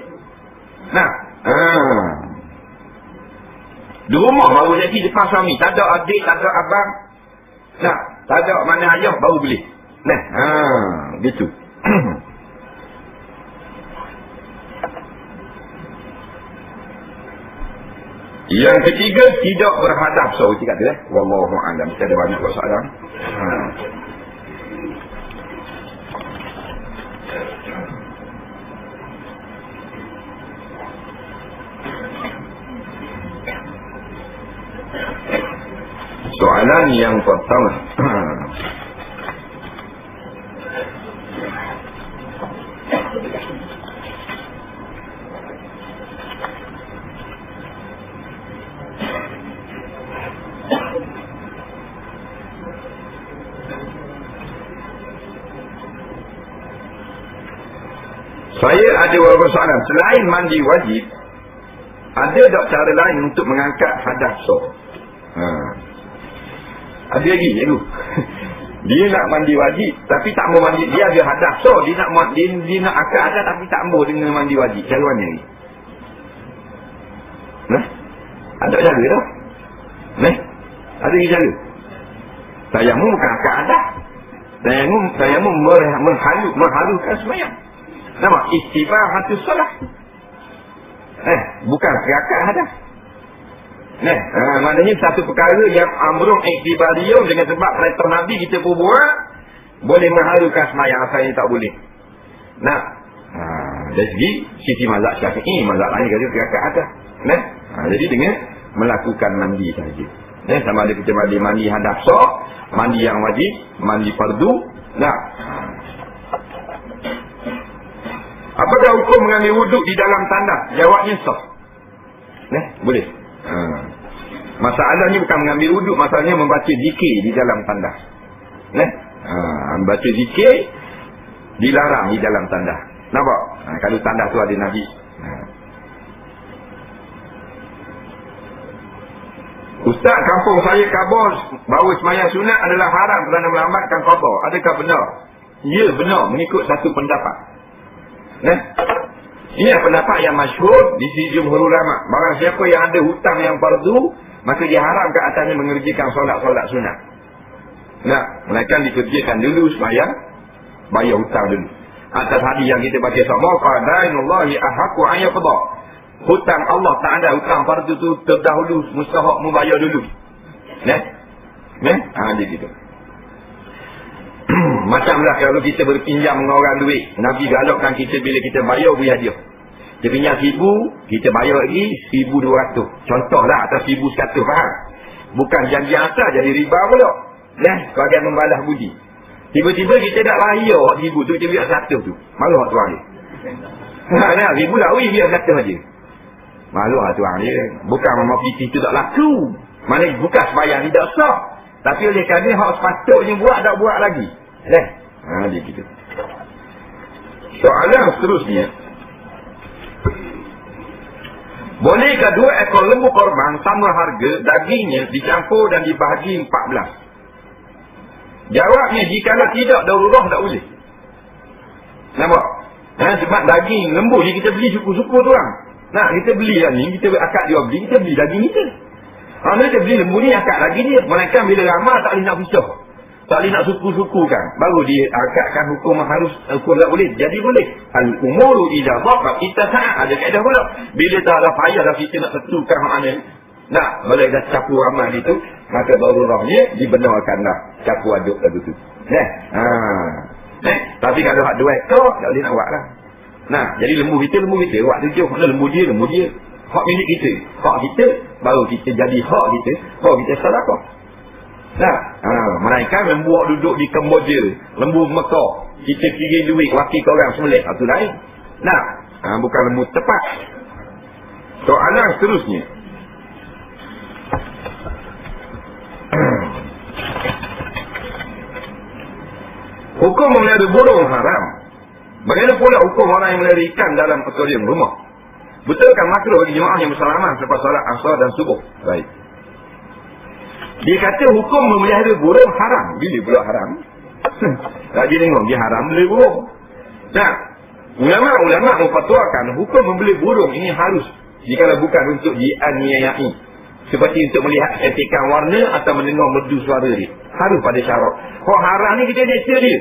Di rumah baru jadi depan suami. Tak ada adik, tak ada abang. Tak ada mana ayah baru boleh. Gitu. Yang ketiga, tidak berhadap. So, kita kata wallahu a'lam. Kita ada banyak soalan. Soalan yang pertama. Saya ada beberapa soalan. Selain mandi wajib, ada tak cara lain untuk mengangkat hadas so? Ada lagi, cikgu. Dia nak mandi wajib, tapi tak mau mandi. Dia ada hadas so, dia nak angkat hadas tapi tak mau dengan mandi wajib. Cara mana ni? Ada cara tak? Ada lagi cara? Tayamum bukan angkat hadas. Tayamum menghalukan semayang. Nama istibahatus solah. Bukan angkat hadas. Maknanya satu perkara yang amrun iktibariyum dengan sebab perintah Nabi kita pun buat, boleh menghalukan semayang, asalnya tak boleh. Dari segi sisi mazhab Syafi'i, mazhab lain kata angkat hadas. Jadi dengan melakukan mandi saja. Sama ada kita mandi hadas sok, mandi yang wajib, mandi fardu. Apakah hukum mengambil wuduk di dalam tandas? Jawabnya sah. Boleh. Masalahnya bukan mengambil wuduk, masalahnya membaca zikir di dalam tandas. Membaca zikir dilarang di dalam tandas. Nampak? Kalau tandas tu ada Nabi. Ustaz, kampung saya khabar bahawa sembahyang sunat adalah haram kerana melambatkan qada. Adakah benar? Ya, benar, mengikut satu pendapat. Ini pendapat yang masyhur di sisi jumhur ulama. Barang siapa yang ada hutang yang fardu, maka dia haram ke atasnya mengerjakan solat-solat sunat. Melainkan dikerjakan dulu sembahyang, bayar hutang dulu. Atas hadis yang kita baca sama, qadainullahi ahaqqu an yaqda. Hutang Allah tak ada, hutang fardu tu terdahulu, mustahak membayar dulu. Dia gitu. Macamlah kalau kita berpinjam dengan orang duit, Nabi galakkan kita bila kita bayar beri hadiah. Dia pinjam 1,000, kita bayar lagi 1,200. Contohlah atas 1,100, faham? Bukan janji asal jadi riba pula. Sebagai membalas budi. Tiba-tiba kita nak bayar 1,000 tu, kita biar 100 tu. Malu hak tuan dia. 1,000 tak wih, biar 100 aja. Malu hak tuan dia. Bukan memang PT tu tak laku. Mana bukan sembahyang tidak sah. Tapi oleh kerana hak sepatutnya buat, tak buat lagi. Dia gitu. Soalan seterusnya. Bolehkah 2 ekor lembu korban sama harga dagingnya dicampur dan dibahagi 14? Jawabnya, jikalau tidak darurat tak boleh. Nampak? Sebab daging lembu ni kita beli suku-suku tu orang. Kita beli yang ni, kita akad jual beli, kita beli daging kita. Kita beli lembu ni akad lagi dia. Melainkan bila ramah tak boleh nak pisah. Tak boleh nak suku-sukukan. Baru dia akadkan hukum harus, hukum tak boleh. Jadi boleh. Al-umuru idha dhaqat ittasa'a. Ada kaedah pula. Bila tak ada payah dah kita nak tentukan makna. Boleh dah capu ramah itu, maka darurahnya dibenarkanlah capu aduk lagu tu. Tapi kalau hak 2 ekor, tak boleh nak buat lah. Jadi lembu kita, buat tujuh. Lembu dia. Hak milik kita. Hak kita, baru kita jadi hak kita. Baru kita sedekah. Melainkan lembu duduk di Kemboja, lembu Mekah, kita kirim duit wakil ke orang sembelih, itu lain. Bukan lembu tepat. Soalan seterusnya. Hukum memelihara burung haram. Bagaimana pula hukum orang yang memelihara ikan dalam akuarium rumah? Betulkan makruh bagi jemaah yang bersalamah selepas salat asar dan subuh? Baik. Dia kata hukum memelihara burung haram. Bila pula haram? Tak dia tengok dia haram beli burung. Ulama-ulama memfatwakan hukum membeli burung ini harus, jika bukan untuk dianiayai, seperti untuk melihat cantikan warna atau mendengar merdu suara dia. Harus pada syarat. Kok haram ni kita nature dia.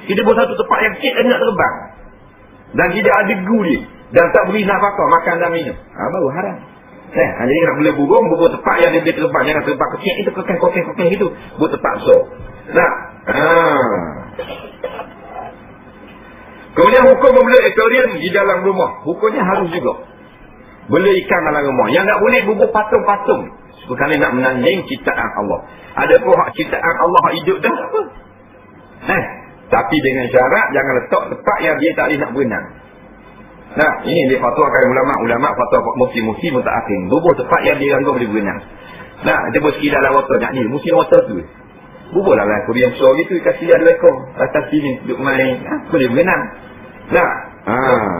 Kita buat satu tempat yang kek nak terbang. Dan tidak ada gu dia. Dan tak beri nafkah, makan dan minum. Baru haram. Jadi nak bela burung tepat yang dia boleh terbang. Jangan terbang kecil itu kokeng itu. Burung tepat besar. Nah. Kemudian hukum membela akuarium di dalam rumah. Hukumnya harus juga. Bela ikan dalam rumah. Yang tak boleh bubuh patung-patung. Sekali nak menanding ciptaan Allah. Ada pun hak ciptaan Allah hidup dah apa? Tapi dengan syarat jangan letak tempat yang dia tak boleh nak berenang. Nah, ini dia fatwakan ulama fatwa mufti mutaakhir. Bubuh tempat yang dia anggap boleh berenang. Nah, dia buat sekidar dalam water nak ni, mesti water tu. Bubuh lah akuarium besar gitu, kasih dia 2 ekor. Atas sini duduk main, boleh berenang. Nah,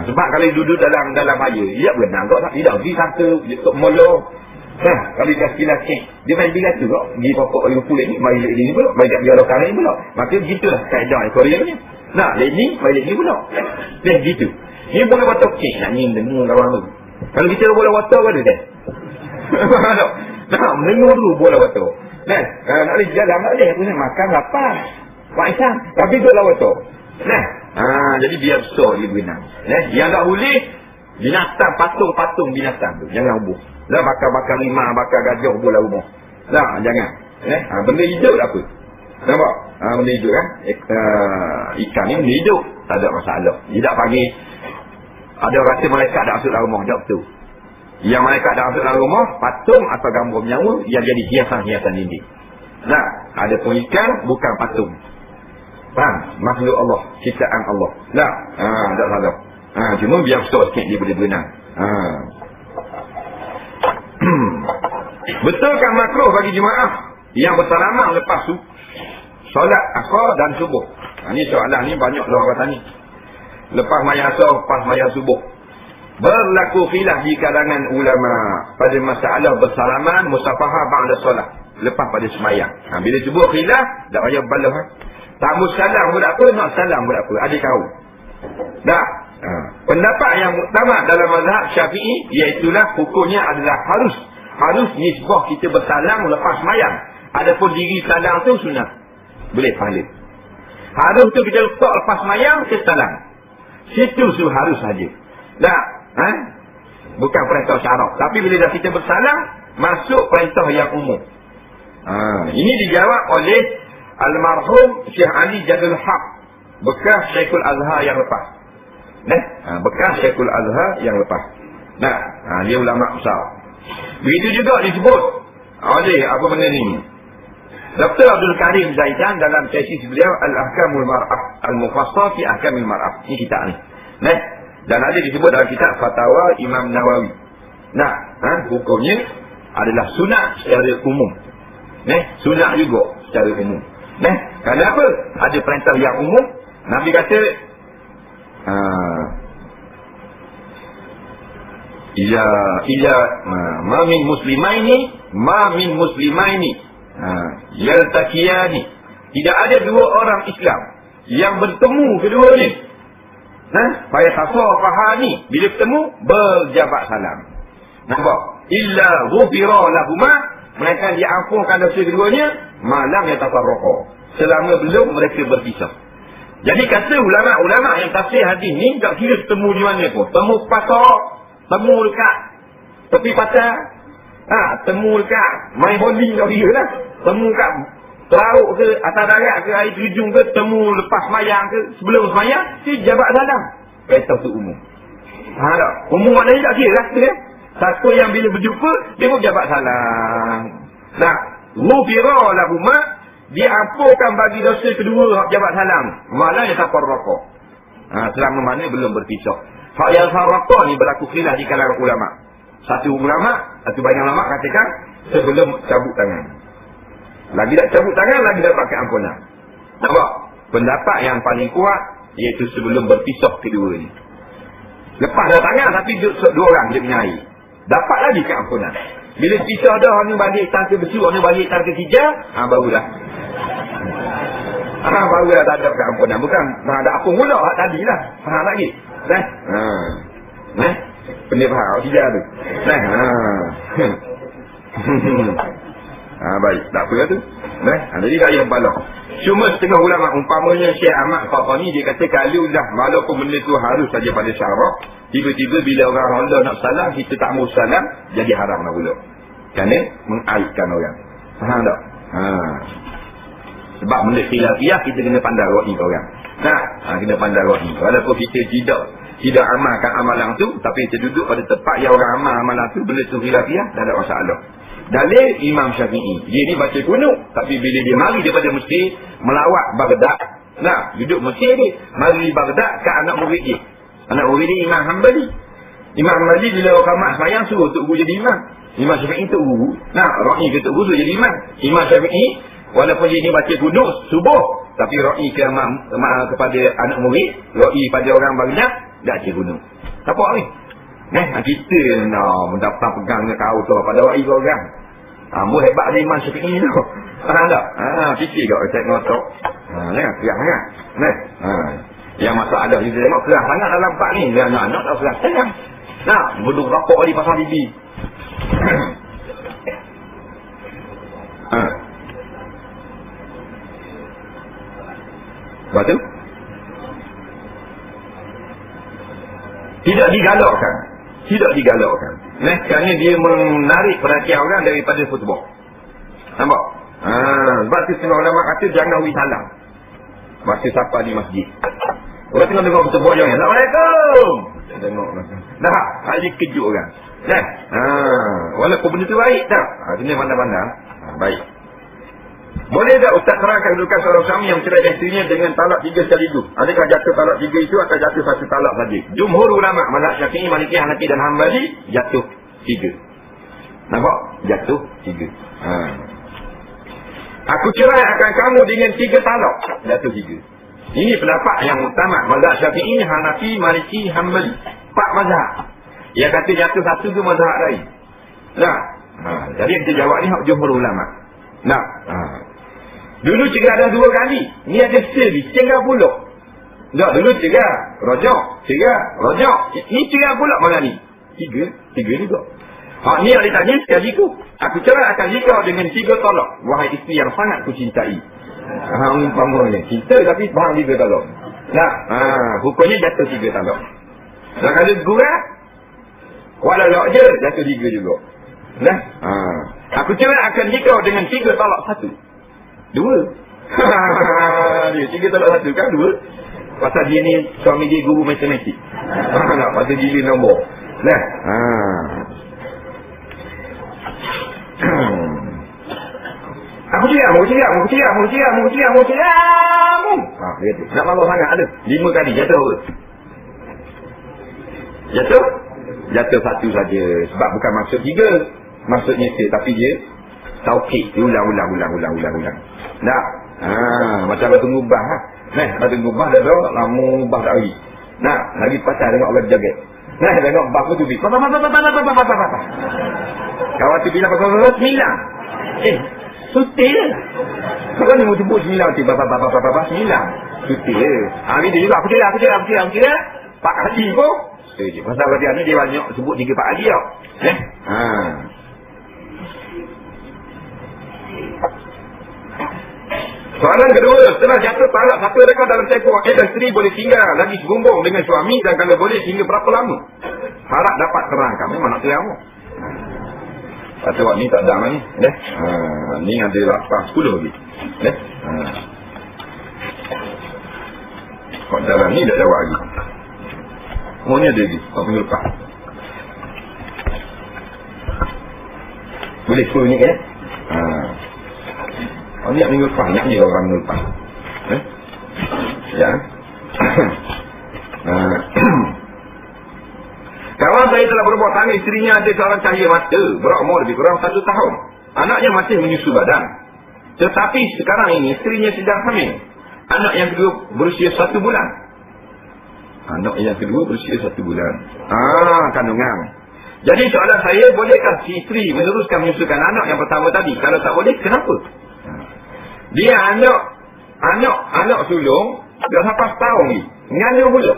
sebab kalau duduk dalam air, dia berenang kok tak tidak pergi satu, dia tok molo. Kalau kasih laki, dia main bila tu kok, pergi pokok air kulit ni, main ini pula, main kat biar lokal ni pula. Maka begitulah kaedah akuarium ni. Nah, ni main ni pula. Dia gitu. Ni boleh water cake nak ni dengar kawan tu. Kalau kita bola water apa dia? Nah, mendengar dulu bola water. Nak boleh jalan tak boleh. Aku nak makan lapar. Pak Isam, tapi duduk lah water. Jadi biar besar dia berenang. Yang tak boleh, binatang, patung binatang tu. Jangan ubuh. Bakar limau, bakar gajah, bola rumah. Jangan. Benda hidup apa? Nampak? Benda hidup kan? Ikan ni benda hidup. Tak ada masalah. Tidak panggil. Ada orang kata malaikat dah masuk dalam rumah. Tak betul. Yang malaikat dah masuk dalam rumah, patung atau gambar menyawa yang jadi hiasan-hiasan dinding. Ada pun ikan bukan patung. Faham? Makhluk Allah, ciptaan Allah. Tak salah. Cuma biar besar sikit dia boleh berenang. Betulkah makruh bagi jemaah yang bersalamah lepas solat asar dan subuh? Ini soalan ni banyak orang tanya. Lepas maya asar, lepas maya subuh. Berlaku khilaf di kalangan ulama pada masalah bersalaman musafahah ba'da solat, lepas pada sembahyang. Bila sebut khilaf, tak payah balah. Tamu salam buat apa, nak salam buat apa, ada kau. Pendapat yang utama dalam mazhab Syafi'i iaitulah hukumnya adalah harus nisbah kita bersalam lepas sembahyang. Adapun diri salam tu sunat, boleh pahala. Harus tu kita letak lepas sembahyang, kita salam. Situ harus saja. Bukan perintah syarak. Tapi bila dah kita bersalam, masuk perintah yang umum. Ini dijawab oleh almarhum Syekh Ali Jadul Haq, bekas Syekhul Azhar yang lepas. Bekas Syekhul Azhar yang lepas. Dia ulama besar. Begitu juga disebut oleh apa benda ni, Dr. Abdul Karim Zaidan dalam tesis beliau Al-Ahkamul Mar'ah Al-Mufassal fi Ahkamil Mar'ah. Ini kitab ni. Dan ada disebut dalam kitab Fatwa Imam Nawawi. Hukumnya adalah sunat secara umum. Sunat juga secara umum. Kenapa? Ada perintah yang umum. Nabi kata ma min muslimaini yaltaqiyani. Tidak ada dua orang Islam yang bertemu keduanya. Fayasafahani, bila bertemu berjabat salam. Nampak? Illa ghufira lahuma, mereka diampunkan dosa keduanya malam yatafarraqa, selama belum mereka berpisah. Jadi kata ulama-ulama yang tafsir hadis ni, tak kira bertemu di mana pun. Temu pasar, temu dekat tepi pasar, temu dekat main bowling tak kira lah. Temu kat laut ke, atas darat ke, air terjun ke, temu lepas semayang ke, sebelum semayang, dia jabat salam. Perintah tu umum. Tak? Umum maknanya tak kira lah. Satu yang bila berjumpa, dia pun jabat salam. Ghufira lahuma, diampunkan bagi dosa kedua jabat salam. Malah yatafarraqa. Selama mana belum berpisah. Hak yang farraqa ni berlaku khilaf di kalangan ulama. Satu banyak ulama katakan sebelum cabut tangan. Lagi tak cabut tangan, lagi dapat keampunan. Nampak? Pendapat yang paling kuat iaitu sebelum berpisah kedua ni. Lepas dah tangan tapi dua orang dia punya air, dapat lagi keampunan. Bila pisah dah, orang ni balik tang ke besu, orang ni balik tang ke tiga, barulah. Barulah tak ada keampunan. Bukan ada apa mula tadi lah. Faham lagi? Benda faham tiga tu. Baik, tak apa tu. Jadi tak payah balak. Cuma setengah ulama umpamanya Syekh Ahmad Qatani dia kata kalau dah walaupun benda tu harus saja pada syarak, tiba-tiba bila orang ronda nak salam kita tak mau salam, jadi haram lah pula. Kerana mengaibkan orang. Faham tak? Sebab benda khilafiyah kita kena pandai ra'i orang. Kena pandai ra'i. Walaupun kita tidak amalkan amalan tu, tapi kita duduk pada tempat yang orang amal amalan tu, benda tu khilafiyah, tak ada masalah. Dalil Imam Syafi'i, dia ni baca kunut, tapi bila dia mari daripada Mesir melawat Baghdad, duduk Mesir ni, mari Baghdad ke anak murid dia. Anak murid dia Imam Hanbali. Imam Hanbali bila orang mak semayang suruh Tok Guru jadi imam. Imam Syafi'i Tok Guru, ra'i ke Tok Guru suruh jadi imam. Imam Syafi'i walaupun dia ni baca kunut subuh, tapi ra'i ke kepada anak murid, ra'i pada orang Baghdad, dah baca kunut. Apa ni? Kita mendapat pegang dengan kau tu pada ra'i ke orang. Mu hebat dia Imam Syafi'i tu. Faham tak? Fikir kau cek ngotok. Kerang sangat. Yang masalah kita tengok kerang sangat dalam part ni. Dia anak-anak tak kerang sangat. Berdua rapok di pasal bibi. Lepas tu? Tidak digalakkan. Kerana dia menarik perhatian orang daripada khutbah. Nampak? Sebab tu setengah ulama kata jangan wi salam. Masa siapa di masjid. Orang tengah dengar khutbah jangan. Assalamualaikum. Tengok. Hari kejut orang. Walaupun benda tu baik tak? Kena pandang-pandang. Baik. Boleh tak Ustaz terangkan kedudukan seorang suami yang mencerai isterinya dengan talak 3 sekaligus? Adakah jatuh talak 3 itu atau jatuh 1 talak saja? Jumhur ulama mazhab Syafi'i, Maliki, Hanafi dan Hanbali jatuh 3. Nampak? Jatuh 3. Aku cerai akan kamu dengan 3 talak. Jatuh 3. Ini pendapat yang utama mazhab Syafi'i, Hanafi, Maliki, Hanbali. 4 mazhab. Yang kata jatuh 1 tu mazhab lain. Jadi kita jawab ni hak jumhur ulama. Dulu cerai ada 2 kali. Ni ada seri. Cerai pula. Dulu cerai. Rojak. Ni cerai pula mana ni? 3 juga. Ni yang ditanya sekali ku. Aku cerai akan jika dengan 3 tolak. Wahai isteri yang sangat ku cintai. Umpamanya. Cinta tapi faham 3 tolak. Hukumnya jatuh 3 tolak. Dan kalau kurang, walau lak je, jatuh 3 juga. Aku cerai akan jika dengan 3 tolak 1. 2. Dia 3 tolak 1 kan 2. Pasal dia ni suami dia guru matematik. Pasal gila nombor. Aku ciam. Nak marah sangat ada. 5 kali jatuh apa? Jatuh 1 saja. Sebab bukan maksud 3. Maksudnya tapi dia taukid. Ulang. Macam batu ngubah batu ngubah dah lama ubah tak lagi. Lagi pasal tengok orang jaget. Tengok bah tu bi. Kawan tu bilang sembilan. Sutil. Kau ni mau sebut sembilan tu sembilan. Sutil. Ni dia juga aku kira. Pak Haji pun. Pasal dia ni dia banyak sebut 3 Pak Haji tau. Soalan kedua, setelah jatuh talak satu rekod dalam tempoh wakil dan isteri boleh tinggal lagi sebumbung dengan suami dan kalau boleh hingga berapa lama? Harap dapat terangkan. Memang nak terang. Kata awak ni tak ada ni. Ni ada 10 lagi. Kau dalam ni dah jawab lagi. Oh ni ada lagi. Kau minggu lepas. Boleh 10 minit kan? Niat minggu lepas, niat ni orang minggu lepas. Ya. Kawan saya telah berbuat tangga isterinya ada seorang cahaya mata, berumur lebih kurang 1 tahun. Anaknya masih menyusu badan. Tetapi sekarang ini isterinya sedang hamil. Anak yang kedua berusia 1 bulan. Kandungan. Jadi soalan saya, bolehkah si isteri meneruskan menyusukan anak yang pertama tadi? Kalau tak boleh, kenapa? Dia anak sulung dah sampai setahun ni. Ngandung pula.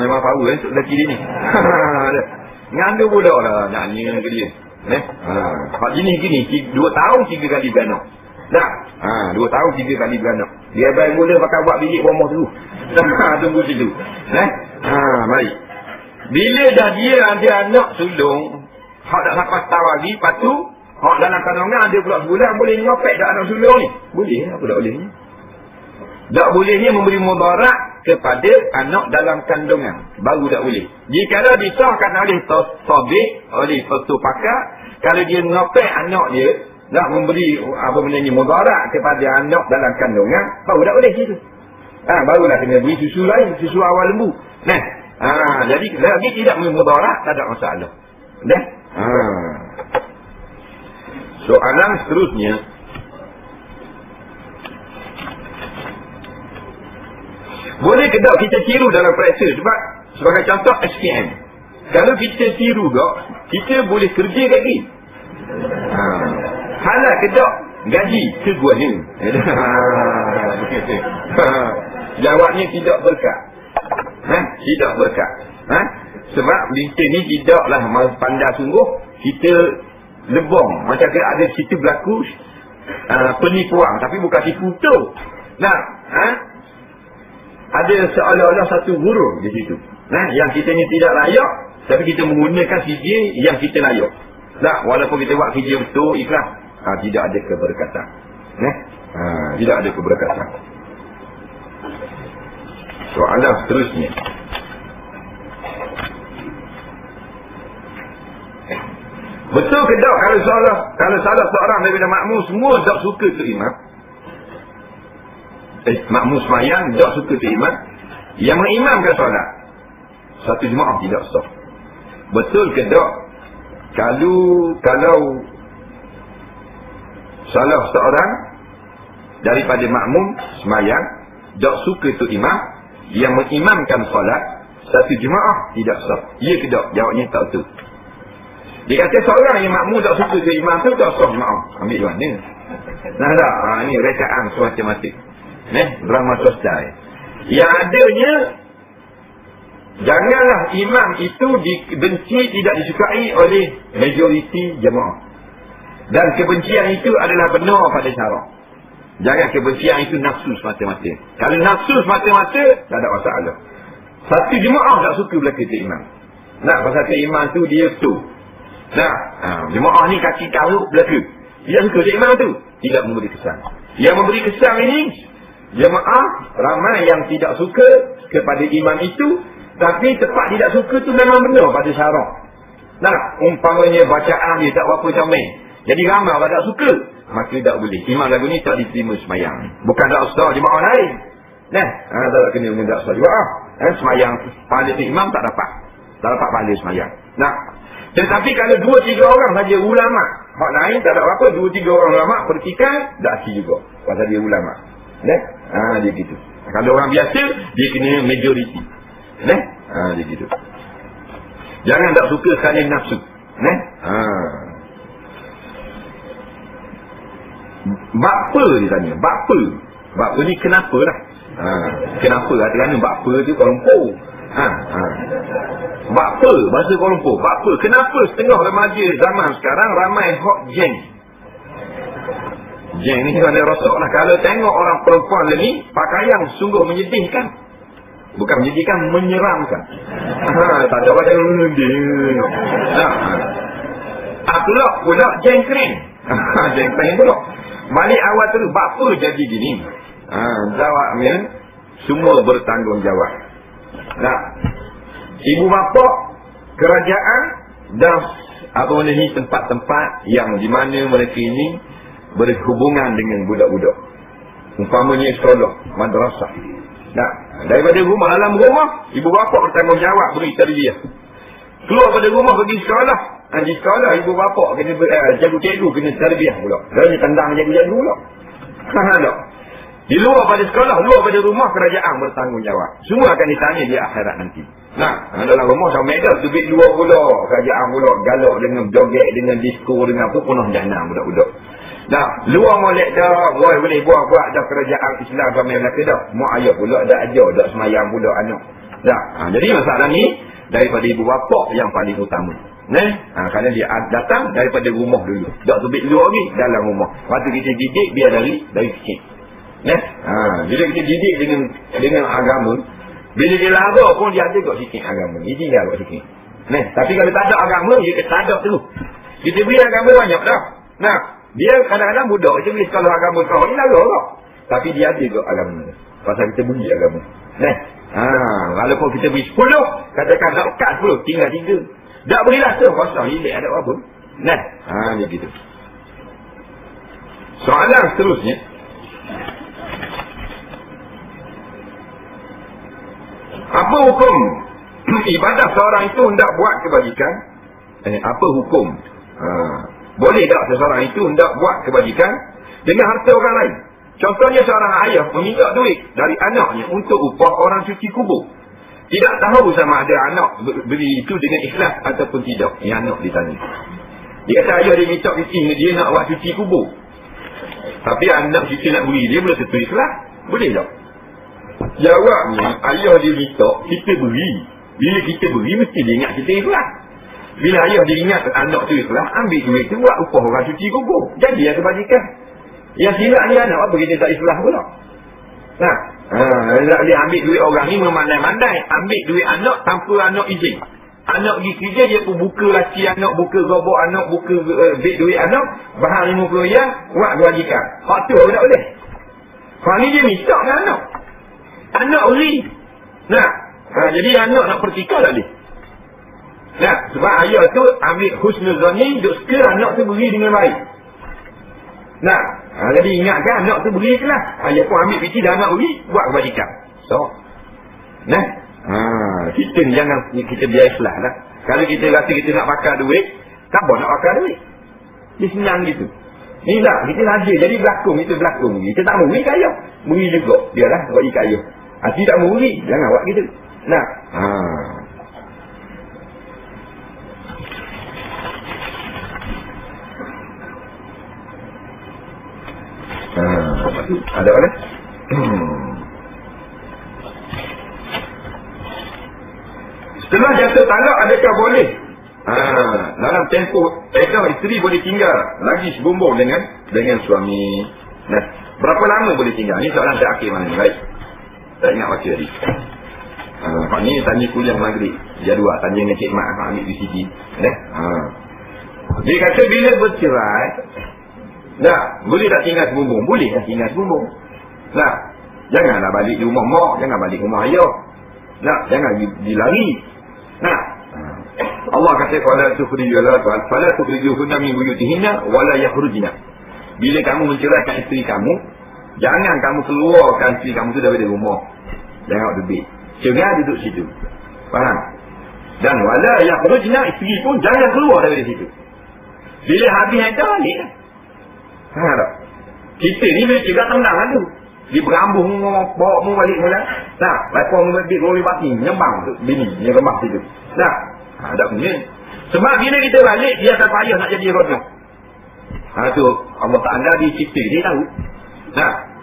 Memang tahu untuk lelaki dia ni. Ngandung pula lah nak ni ke dia. Hak gini 2 tahun 3 kali beranak. Dah. 2 tahun 3 kali beranak. Dia baik mula pakai buat bilik rumah tu. Tunggu situ. Baik. Bila dah dia ada anak sulung, hak dah sampai setahun lagi, lepas tu hak dalam kandungan ada pula sebulan, boleh nyopek dah anak sulung ni. Boleh, apa tak boleh? Tak bolehnya memberi mudarat kepada anak dalam kandungan. Baru tak boleh. Jika disahkan oleh tabik, oleh petu pakar, kalau dia nyopek anak dia, nak memberi apa benda ni mudarat kepada anak dalam kandungan, baru tak boleh situ. Barulah kena beri susu lain, susu awal lembu. Jadi lagi tidak memberi mudarat, tak ada masalah. Dah. Soalan seterusnya, boleh ke tak kita tiru dalam periksa? Sebab sebagai contoh SPM, kalau kita tiru tak, kita boleh kerja lagi. Halal ke tak gaji seguanya? Jawabnya tidak berkat. Tidak berkat. Sebab kita ni tidaklah pandai sungguh, kita lebong. Macam ada cerita berlaku penipuan, tapi bukan tipu tu. Ada seolah-olah satu huruf di situ. Yang kita ni tidak layak, tapi kita menggunakan kerja yang kita layak. Walaupun kita buat kerja betul, ikhlas, tidak ada keberkatan. Tidak ada keberkatan. Soalan seterusnya, betul ke tak kalau salah seorang daripada makmum semua tak suka tu imam? Makmum semayang tak suka tu imam, yang mengimamkan solat satu jemaah tidak sah. Betul ke tak kalau salah seorang daripada makmum semayang tak suka tu imam, yang mengimamkan solat satu jemaah tidak sah? Ya ke tak? Jawabnya tak betul. Dia kata seorang yang makmum tak suka tu imam tu tak sah jemaah. Ambil mana? Ini rekaan semata-mata. Drama sosial. Yang adanya, janganlah imam itu dibenci, tidak disukai oleh majoriti jemaah. Dan kebencian itu adalah benar pada syarak. Jangan kebencian itu nafsu semata-mata. Kalau nafsu semata-mata, tak ada masalah. Satu jemaah tak suka belaka tu imam. Pasal tu imam tu dia tu. Jemaah ni kaki karuk belaka. Dia suka tu imam tu, tidak memberi kesan. Yang memberi kesan ini jemaah ramai yang tidak suka kepada imam itu, tapi tepat tidak suka tu memang benar pada syarak. Umpamanya bacaan dia tak berapa comel, jadi ramai orang tak suka, maka tak boleh. Imam lagu ni tak diterima semayang. Bukan tak sah jemaah lain. Tak kena dengan tak sah jemaah. Semayang pahala tu imam tak dapat pahala semayang. Tetapi kalau 2-3 orang saja ulama, hak lain tak ada apa, 2-3 orang ulama pertikan, tak si juga pasal dia ulama. Dia gitu. Kalau orang biasa, dia kena majoriti. Dia gitu. Jangan tak suka sekali nafsu. Bapa dia tanya. Bapa ni kenapa lah? Kenapa? Kerana bapa tu Kuala Lumpur. Bapa, bahasa Kuala Lumpur. Bapa, kenapa setengah remaja zaman sekarang ramai hot jeng? Jeng ni ada rosak lah. Kalau tengok orang perempuan ni, pakaian sungguh menyedihkan. Bukan menyedihkan, menyeramkan. Tak ada macam pula jeng kering. Jeng kering pula. Balik awal tu, bapa jadi gini. Jawabnya, semua bertanggungjawab. Ibu bapa, kerajaan dan tempat-tempat yang di mana mereka ini berhubungan dengan budak-budak. Umpamanya sekolah, madrasah. Daripada rumah, dalam rumah, ibu bapa bertanggungjawab beri tarbiyah. Keluar pada rumah pergi sekolah. Di sekolah ibu bapa kena cikgu-cikgu kena tarbiyah pula. Dia tendang cikgu-cikgu pula. Di luar pada sekolah, luar pada rumah, kerajaan bertanggungjawab. Semua akan ditanya di akhirat nanti. Dalam rumah sama ada tubik luar pula, kerajaan pula galak dengan joget, dengan disko, dengan apa, penuh jahannam budak-budak. Luar molek dah, boleh buat dah kerajaan Islam sama Melaka dah. Mak ayah pula dah ajar, dah semayang pula anak. Jadi masalah ni daripada ibu bapa yang paling utama. Kerana dia datang daripada rumah dulu. Tak terbit luar lagi, dalam rumah. Waktu kita didik, biar dari kecil. Bila kita didik dengan agama, bila dia lara pun dia ada kot sikit agama. Dia tinggal kot sikit. Tapi kalau tak ada agama, dia tak ada terus. Kita beri agama banyak dah. Dia kadang-kadang budak macam ni kalau agama kau ni lara tak. Tapi dia ada kot agama. Pasal kita beri agama. Walaupun kita beri 10, katakan nak kat 10, tinggal 3. Tak berilah tu, kosong, hilik ada apa. Dia gitu. Soalan seterusnya. Apa hukum ibadah seorang itu hendak buat kebajikan? Apa hukum? Boleh tak seseorang itu hendak buat kebajikan dengan harta orang lain? Contohnya seorang ayah meminta duit dari anaknya untuk upah orang cuci kubur. Tidak tahu sama ada anak beri itu dengan ikhlas ataupun tidak. Yang anak ditanya. Dia kata ayah dia minta cuci, dia nak buat cuci kubur. Tapi anak cuci nak beri, dia boleh tentu ikhlas? Boleh tak? Jawabnya, ayah dia minta, kita beri. Bila kita beri, mesti dia ingat kita ikhlas. Bila ayah dia ingat anak tu ikhlas, ambil duit tu buat upah orang cuci kubur. Jadi dia kebajikan. Yang silap ni anak apa kita tak ikhlas pula. Dia ambil duit orang ni memandai-mandai. Ambil duit anak tanpa anak izin. Anak pergi kerja, dia pun buka laki anak, buka gobok anak, buka beg duit anak, bahan 50 yang, buat kebajikan. Hak tu tak boleh. Hak ni dia minta dengan anak. Anak beri. Jadi anak nak pertikar tak boleh. Sebab ayah tu ambil husnuzan ni, duk suka anak tu beri dengan baik. Jadi ingatkan anak tu beri je lah. Ayah pun ambil piti dah anak beri, buat kebajikan. So, kita ni jangan kita biar ikhlas lah. Kalau kita rasa kita nak pakai duit, tak apa nak pakai duit. Dia senang gitu. Ni tak, kita saja jadi berlakon, kita berlakon. Kita tak beri ke ayah. Beri juga, biarlah buat ikat ayah. Tidak beri, jangan buat gitu. Ada apa? Setelah jatuh talak, adakah boleh dalam tempoh isteri boleh tinggal lagi sebumbung dengan suami? Berapa lama boleh tinggal? Ini soalan terakhir mana ni? Baik, tak ingat baca tadi. Pak ni tanya kuliah maghrib jadual, tanya dengan Cik Mak ambil VCD. Dia kata bila bercerai, boleh tak tinggal sebumbung? Boleh tak tinggal sebumbung. Janganlah balik di rumah mak, jangan balik rumah ayah. Jangan dilari. Allah kata fala tukhrijuhunna min buyutihinna wala yakhrujna. Bila kamu menceraikan isteri kamu, jangan kamu keluarkan isteri kamu tu daripada rumah. Jangan duduk. Jangan duduk situ. Faham? Dan wala yakhrujna, isteri pun jangan keluar daripada situ. Bila habis ada balik dah. Faham tak? Kita ni bila cakap tendang tu. Dia berambuh bawa mu balik mula. Lepas mu boleh bati, nyembang tu bini, dia remah situ. Tak punya. Sebab bila kita balik, dia akan payah nak jadi rojak. Tu Allah Ta'ala dia cipta, dia tahu.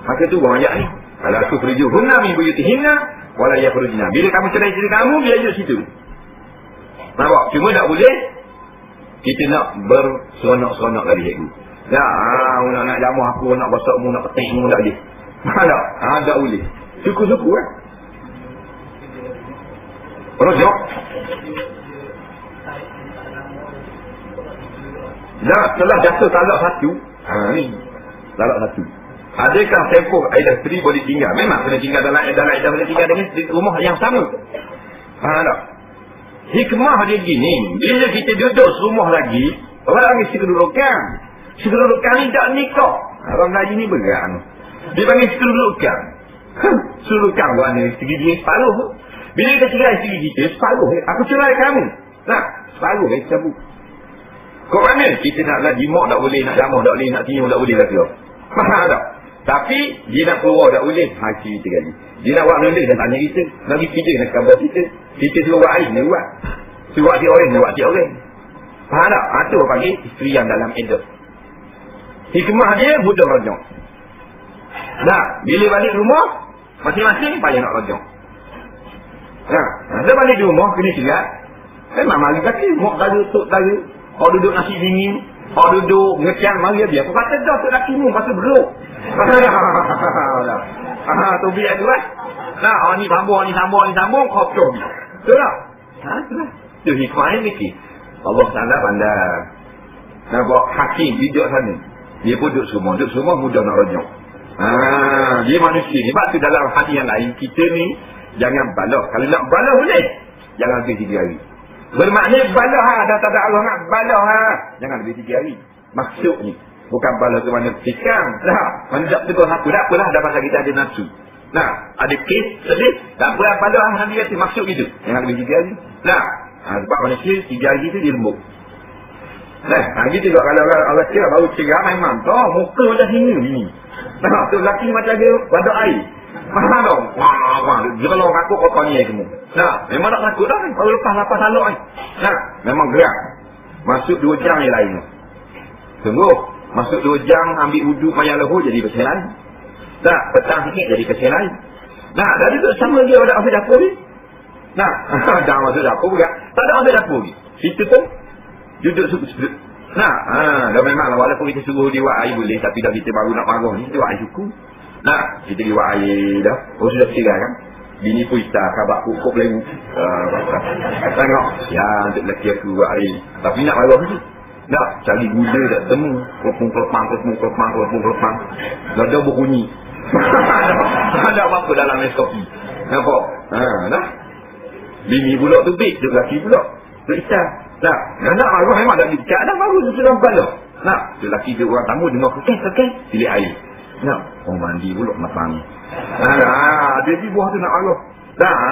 Maka tu buang ayat ni. Kalau aku tukhrijuhunna min buyutihinna wala yakhrujna. Bila kamu cerai isteri kamu, dia duduk situ. Nampak? Cuma tak boleh kita nak berseronok-seronok lagi cikgu. Nak jamuh aku, nak basak mu, nak petik mu, tak boleh. Tak boleh. Suku-suku kan. Rojak. Setelah jatuh talak satu. Ni talak satu. Adakah tempoh iddah isteri boleh tinggal? Memang kena tinggal dalam iddah, boleh tinggal dengan rumah yang sama. Tak? Hikmah dia gini, bila kita duduk serumah lagi, orang panggil sekedudukan. Sekedudukan ni tak nikah. Orang Melayu ni berat. Dia panggil sekedudukan. Sekedudukan buat ni, isteri dia separuh. Bila kita cerai isteri kita, separuh. Aku cerai kamu. Separuh cabut. Kau mana? Kita nak lagi mak tak boleh, nak jamuh tak boleh, nak tiup tak boleh lagi. Faham tak? Tapi dia nak keluar tak boleh. Cerita kali. Dia nak buat benda dan tanya kita. Nak pergi kerja nak kabar kita. Kita suruh buat air, dia buat. Suruh buat orang, dia buat orang. Faham tak? Itu panggil isteri yang dalam iddah. Hikmah dia budak rajak. Bila balik rumah, masing-masing payah nak rajak. Dia balik di rumah, kena cegat. Memang mari kaki, mau tadi tuk tadi. Kau duduk nasi dingin, kau duduk ngecang, mari dia. Kau kata dah tuk laki mu, pasal beruk. Tu biar tu lah. Nah, ni sambung, kau tu. Betul tak? Itulah. Itu hikmah ni sikit. Allah Ta'ala pandai. Nampak hakim duduk sana. Dia pun duduk semua mudah nak rojok. Dia manusia ni. Sebab tu dalam hadis yang lain, kita ni jangan balah. Kalau nak balah boleh, jangan lebih 3 hari. Bermakna balah dah tak ada Allah nak balah jangan lebih 3 hari. Maksud ni bukan balah ke mana tikam. Menjak tegur aku tak apalah, dah pasal kita ada nafsu. Ada kes sedih, tak apa balah nanti kata maksud gitu. Jangan lebih 3 hari. Sebab manusia 3 hari tu dia lembut. Gitu juga kalau Allah kira baru cerah memang muka macam sini. Tu lelaki macam dia pada air. Mahal tau. Wah, kalau aku kotor ni semua. Memang tak takut dah. Baru lepas lapas salok ni. Memang gerak. Masuk 2 jam yang lain. Sungguh. Masuk 2 jam ambil wuduk mayang lehu jadi pasal lain. Petang sikit jadi pasal lain. Dari tu sama dia ada masuk dapur ni. Dah masuk dapur juga. Tak ada masuk dapur ni. Situ pun duduk sudut. Dah memang lah walaupun kita suruh dia buat air boleh, tapi dah kita baru nak marah ni, dia buat air suku. Kita dia buat air dah. Sudah cerai kan. Bini pun istar, khabar kukuk lewu. Tengok. Ya, untuk lelaki aku buat air. Tapi nak marah ni. Cari gula tak temu. Kelepang. Dah berbunyi. Tak ada apa-apa dalam es kopi. Nampak? Dah. Bini pula tu big, dia lelaki pula. Tu istar. Nak marah memang dah dicak dah baru tu sudah balas. Tu lelaki dia orang tamu dengar kekeh, pilih air. Mandi pula matang. Jadi buah tu nak marah.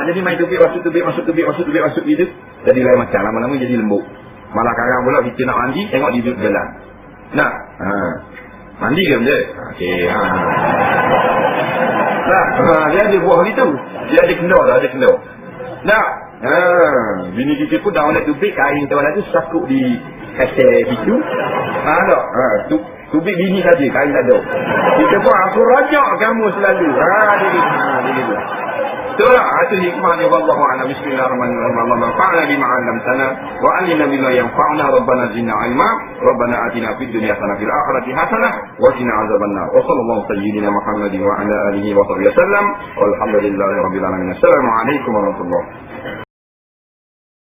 Jadi main tubik masuk gitu. Jadi lain macam lama-lama jadi lembut. Malah kadang pula kita nak mandi, tengok dia duduk jalan. Mandi ke benda? Okey. Dia ada buah gitu. Dia ada kendor. Bini kita pun dah nak tubik kain tuan tu sakut di kaset itu. Tubik bini saja, kain tak ada. Kita pun aku rojak kamu selalu. Dia. Itulah itu hikmahnya wallahu a'lam. Bismillahirrahmanirrahim. Allahumma fa'alna bima 'allamtana wa 'allimna bima yanfa'una rabbana zidna 'ilma rabbana atina fid dunya hasanah fil akhirati hasanah wa qina 'adzabannar. Wa sallallahu sayyidina Muhammadin wa ala alihi wa sahbihi wasallam. Walhamdulillahirabbil alamin. Assalamu alaikum warahmatullahi